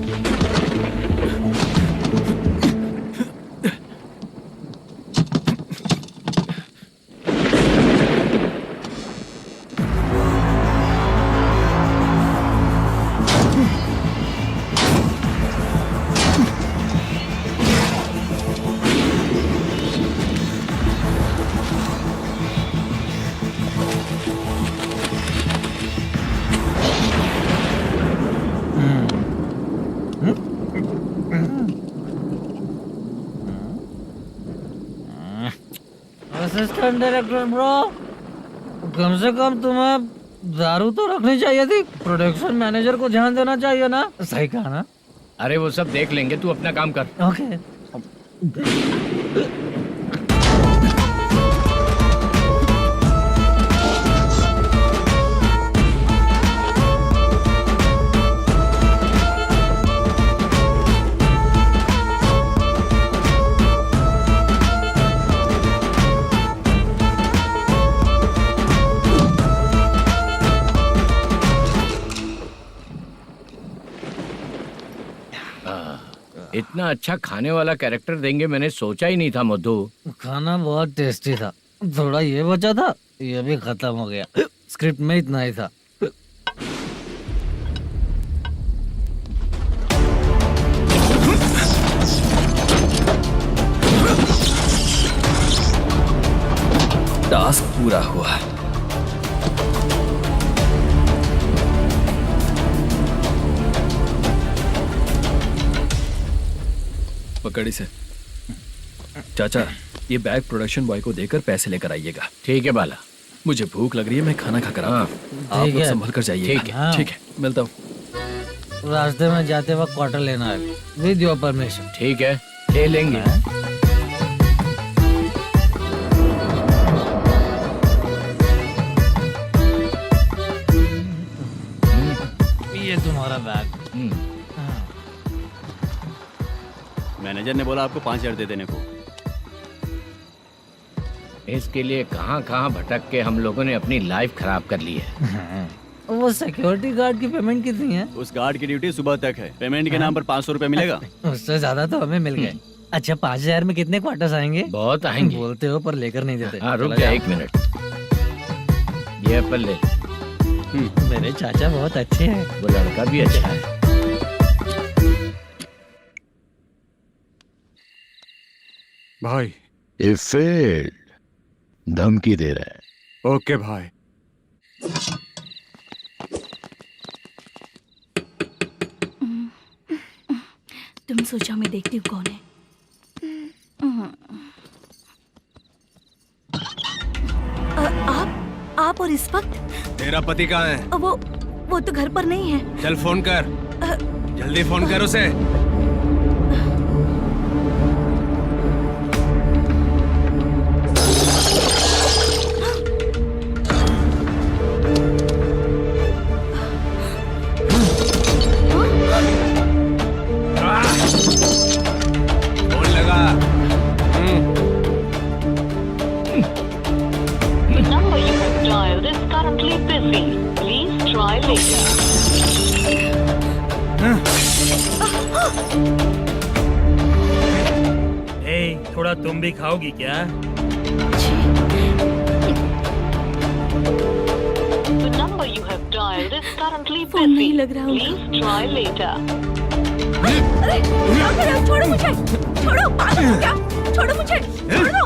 Assistant director bro, कम से कम तुम्हें दारू तो रखनी चाहिए थी। प्रोडक्शन मैनेजर को ध्यान देना चाहिए ना। सही कहा ना? अरे वो सब देख लेंगे, तू अपना काम कर। ओके। इतना अच्छा खाने वाला कैरेक्टर देंगे मैंने सोचा ही नहीं था मधु। खाना बहुत टेस्टी था। थोड़ा ये बचा था, ये भी खत्म हो गया। स्क्रिप्ट में इतना ही था। टास्क पूरा हुआ। पकड़ी से चाचा, ये बैग प्रोडक्शन बॉय को देकर पैसे लेकर आइएगा। ठीक है बाला। मुझे भूख लग रही है, मैं खाना खाकर आता हूँ। आप लोग संभल कर जाइए। ठीक है। ठीक है, मिलता हूँ। रास्ते में जाते वक्त क्वार्टर लेना है, विद योर परमिशन। ठीक है, ले लेंगे। ये तुम्हारा बैग। मैनेजर ने बोला आपको 5,000 दे देने को। इसके लिए कहाँ कहाँ भटक के हम लोगों ने अपनी लाइफ खराब कर ली है। वो सिक्योरिटी गार्ड की पेमेंट कितनी है? उस गार्ड की ड्यूटी सुबह तक है। पेमेंट के नाम पर 500 रुपए मिलेगा। उससे ज्यादा तो हमें मिल गए। अच्छा 5,000 में कितने क्वार्टर्स आएंगे? बहुत आएंगे। बोलते हो पर लेकर नहीं देते। हाँ रुक जा 1 मिनट। ये एप्पल ले। मेरे चाचा बहुत अच्छे हैं। वो लड़का भी अच्छा है। भाई ये फेल्ड, धमकी दे रहा है। ओके भाई। तुम सोचा मैं देखती हूँ कौन है। आप और इस वक्त? तेरा पति कहाँ है? वो तो घर पर नहीं है। चल फोन कर, जल्दी फोन कर उसे। फोन लगा। number you have dialed is currently busy. Please try later. थोड़ा तुम भी खाओगी क्या? The number you have dialed is currently phone नहीं busy. लग रहा होगा। Please try later. अरे क्या कर रहे हो? छोड़ो मुझे, छोड़ो। पागल हो क्या? छोड़ो मुझे, छोड़ो।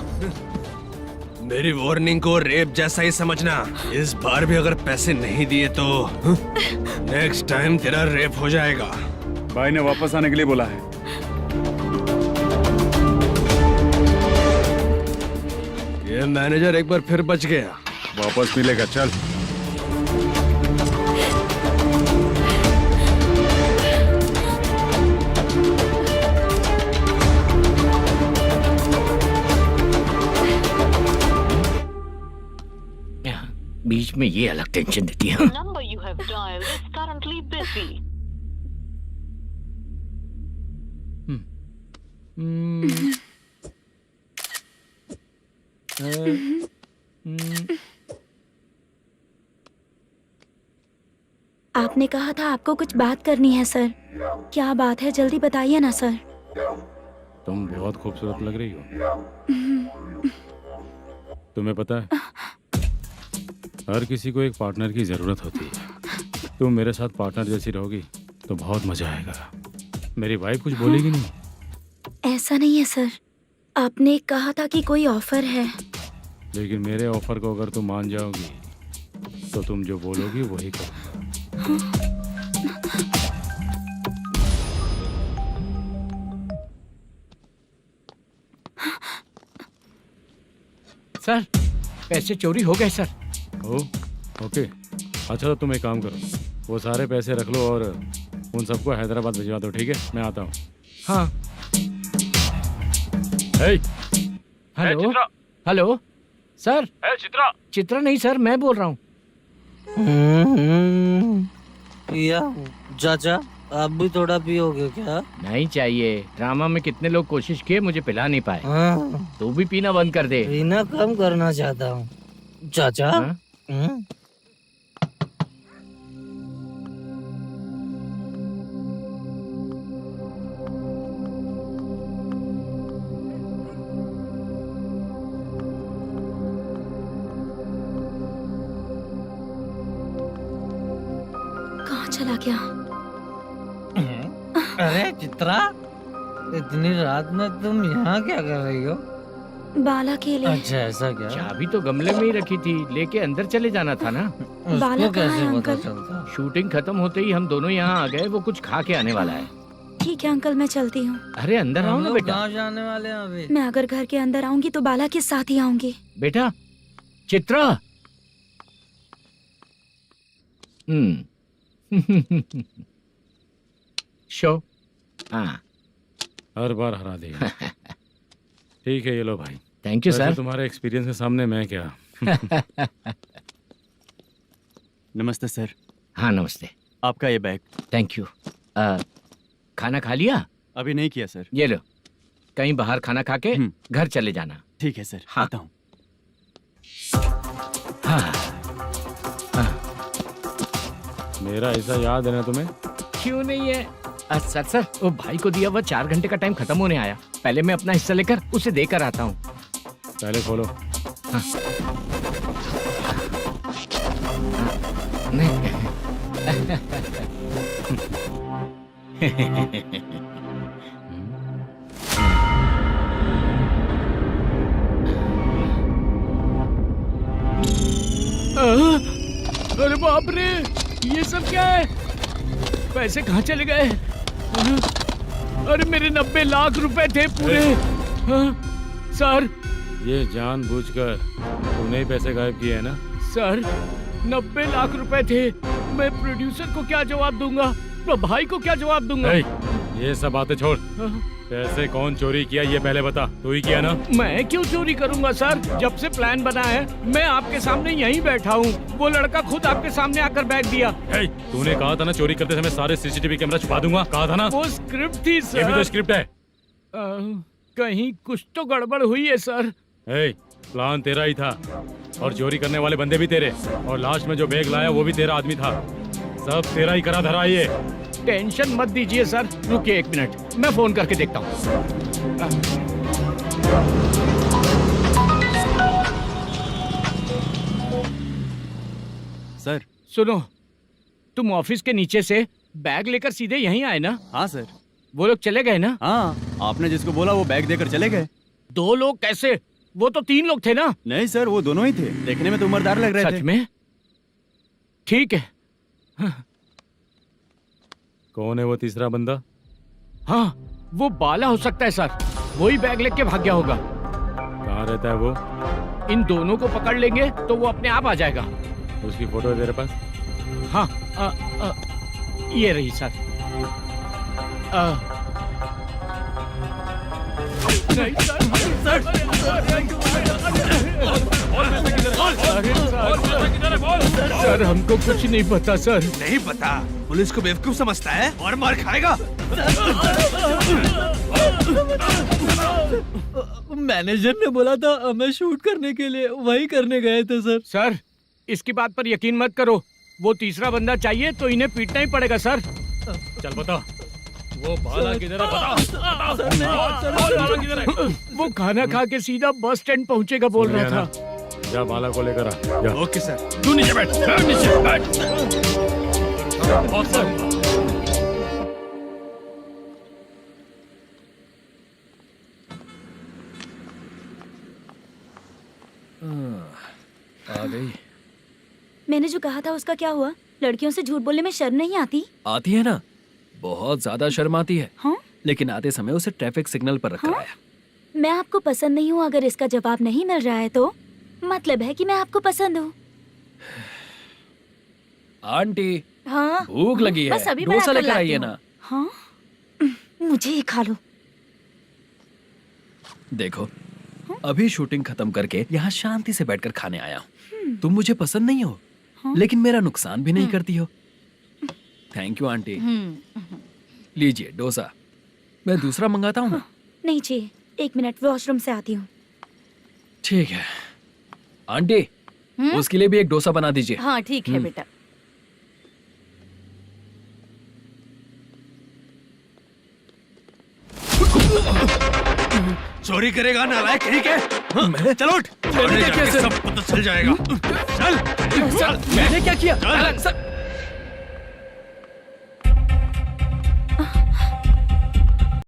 मेरी वार्निंग को रेप जैसा ही समझना। इस बार भी अगर पैसे नहीं दिए तो नेक्स्ट टाइम तेरा रेप हो जाएगा। भाई ने वापस आने के लिए बोला है। ये मैनेजर एक बार फिर बच गया। वापस मिलेगा, चल। बीच में ये अलग टेंशन देती है। The number you have dialed is currently busy. आपने कहा था आपको कुछ बात करनी है सर। क्या बात है, जल्दी बताइए ना सर। तुम बहुत खूबसूरत लग रही हो। तुम्हें पता है, हर किसी को एक पार्टनर की जरूरत होती है। तुम मेरे साथ पार्टनर जैसी रहोगी तो बहुत मजा आएगा। मेरी वाइफ कुछ बोलेगी नहीं? ऐसा नहीं है सर, आपने कहा था कि कोई ऑफर है। लेकिन मेरे ऑफर को अगर तुम मान जाओगी तो तुम जो बोलोगी वही करूँगा। सर, पैसे चोरी हो गए सर। ओके, अच्छा तो तुम एक काम करो, वो सारे पैसे रख लो और उन सबको हैदराबाद भिजवा दो, ठीक है? मैं आता हूँ। हाँ। Hello hello sir. Chitra. Chitra नहीं सर, मैं बोल रहा हूँ। या चाचा, आप भी थोड़ा पियोगे क्या? नहीं चाहिए। ड्रामा में कितने लोग कोशिश किए, मुझे पिला नहीं पाए। तू भी पीना बंद कर दे। पीना कम करना चाहता हूँ चाचा। कहाँ चला गया? अरे चित्रा, इतनी रात में तुम यहाँ क्या कर रही हो? बाला के लिए। अच्छा ऐसा क्या? चाबी तो गमले में ही रखी थी, लेके अंदर चले जाना था ना। बाला उसको कहाँ है कैसे पता अंकल? चलता? शूटिंग खत्म होते ही हम दोनों यहाँ आ गए। वो कुछ खा के आने वाला है। ठीक है अंकल, मैं चलती हूँ। अरे अंदर आओ हम ना लोग बेटा। कहाँ जाने वाले हैं अभी? मैं अगर घर के अंदर आऊंगी तो बाला के साथ ही आऊंगी। बेटा चित्रा। शो। हाँ, हर बार हरा देगा। ठीक है, ये लो भाई। थैंक यू वैसे सर। तुम्हारे एक्सपीरियंस के सामने मैं क्या। नमस्ते सर। हाँ नमस्ते। आपका ये बैग। Thank you. खाना खा लिया? अभी नहीं किया सर। ये लो, कहीं बाहर खाना खा के घर चले जाना। ठीक है सर। हाँ। आता हूँ। हाँ। मेरा ऐसा याद है ना तुम्हें? क्यों नहीं है? सर वो भाई को दिया हुआ 4 घंटे का टाइम खत्म होने आया। पहले मैं अपना हिस्सा लेकर उसे देकर आता हूँ। पहले खोलो। हाँ। अरे बाप रे, ये सब क्या है? पैसे कहाँ चले गए? अरे मेरे 90 लाख रुपए थे पूरे। सर, ये जानबूझकर तूने ही पैसे गायब किए हैं ना? सर 90 लाख रुपए थे। मैं प्रोड्यूसर को क्या जवाब दूंगा, तो भाई को क्या जवाब दूंगा? ये सब बातें छोड़। पैसे कौन चोरी किया ये पहले बता। तू ही किया ना? मैं क्यों चोरी करूंगा सर? जब से प्लान बना है मैं आपके सामने यहीं बैठा हूँ। वो लड़का खुद आपके सामने आकर बैग दिया। तूने कहा था ना चोरी करते समय सारे सीसीटीवी कैमरा छुपा दूंगा, कहा था ना? वो स्क्रिप्ट थी सर। ये भी तो स्क्रिप्ट है। कहीं कुछ तो गड़बड़ हुई है सर। प्लान तेरा ही था और चोरी करने वाले बंदे भी तेरे, और लास्ट में जो बैग लाया वो भी तेरा आदमी था। सब तेरा ही करा धरा। ये टेंशन मत दीजिए सर। रुकिए 1 मिनट, मैं फोन करके देखता हूँ। सर सुनो, तुम ऑफिस के नीचे से बैग लेकर सीधे यहीं आए ना? हाँ सर। वो लोग चले गए ना? हाँ, आपने जिसको बोला वो बैग देकर चले गए। 2 लोग कैसे? वो तो 3 लोग थे ना? नहीं सर, वो दोनों ही थे। देखने में तो उम्रदार लग रहे थे। सच में? ठीक है। कौन है वो तीसरा बंदा? हाँ, वो बाला हो सकता है सर। वही बैग लेके भाग गया होगा। कहाँ रहता है वो? इन दोनों को पकड़ लेंगे तो वो अपने आप आ जाएगा। उसकी फोटो है तेरे पास? हाँ, ये रही सर। नहीं सर, सर हमको कुछ नहीं पता सर। नहीं पता? पुलिस को बेवकूफ समझता है और मार खाएगा। मैनेजर ने बोला था हमें शूट करने के लिए, वही करने गए थे सर। सर इसकी बात पर यकीन मत करो, वो तीसरा बंदा चाहिए तो इन्हें पीटना ही पड़ेगा सर। चल बता, वो बाला किधर है? बता। बाला किधर है? वो खाना खा के सीधा बस स्टैंड पहुंचेगा बोल रहा था। जा बाला को लेकर आ। जा। Okay sir. तू नीचे बैठ, नीचे बैठ। आ गई। मैंने जो कहा था उसका क्या हुआ? लड़कियों से झूठ बोलने में शर्म नहीं आती? आती है ना, बहुत ज्यादा शर्म आती है। हाँ? लेकिन आते समय उसे ट्रैफिक सिग्नल पर रखा हाँ? है। मैं आपको पसंद नहीं हूँ अगर इसका जवाब नहीं मिल रहा है तो मतलब है कि मैं आपको पसंद हूँ। आंटी हाँ? भूख लगी है, बस अभी डोसा बनाकर लेकर लाती आइए हूँ। ना। हाँ? मुझे ही खा लो। देखो अभी शूटिंग खत्म करके यहाँ शांति से बैठकर खाने आया हूँ। तुम मुझे पसंद नहीं हो, लेकिन मेरा नुकसान भी नहीं करती हो। Thank you aunty. लीजिए डोसा। मैं दूसरा मंगाता हूँ ना? नहीं चाहिए, 1 मिनट वॉशरूम से आती हूँ। ठीक है आंटी, उसके लिए भी एक डोसा बना दीजिए। हाँ ठीक है बेटा। चोरी करेगा नालायक कहीं के? हाँ, चल उठ। मैंने क्या किया सर? सब पता चल जाएगा। चल मैंने क्या किया? चल। सर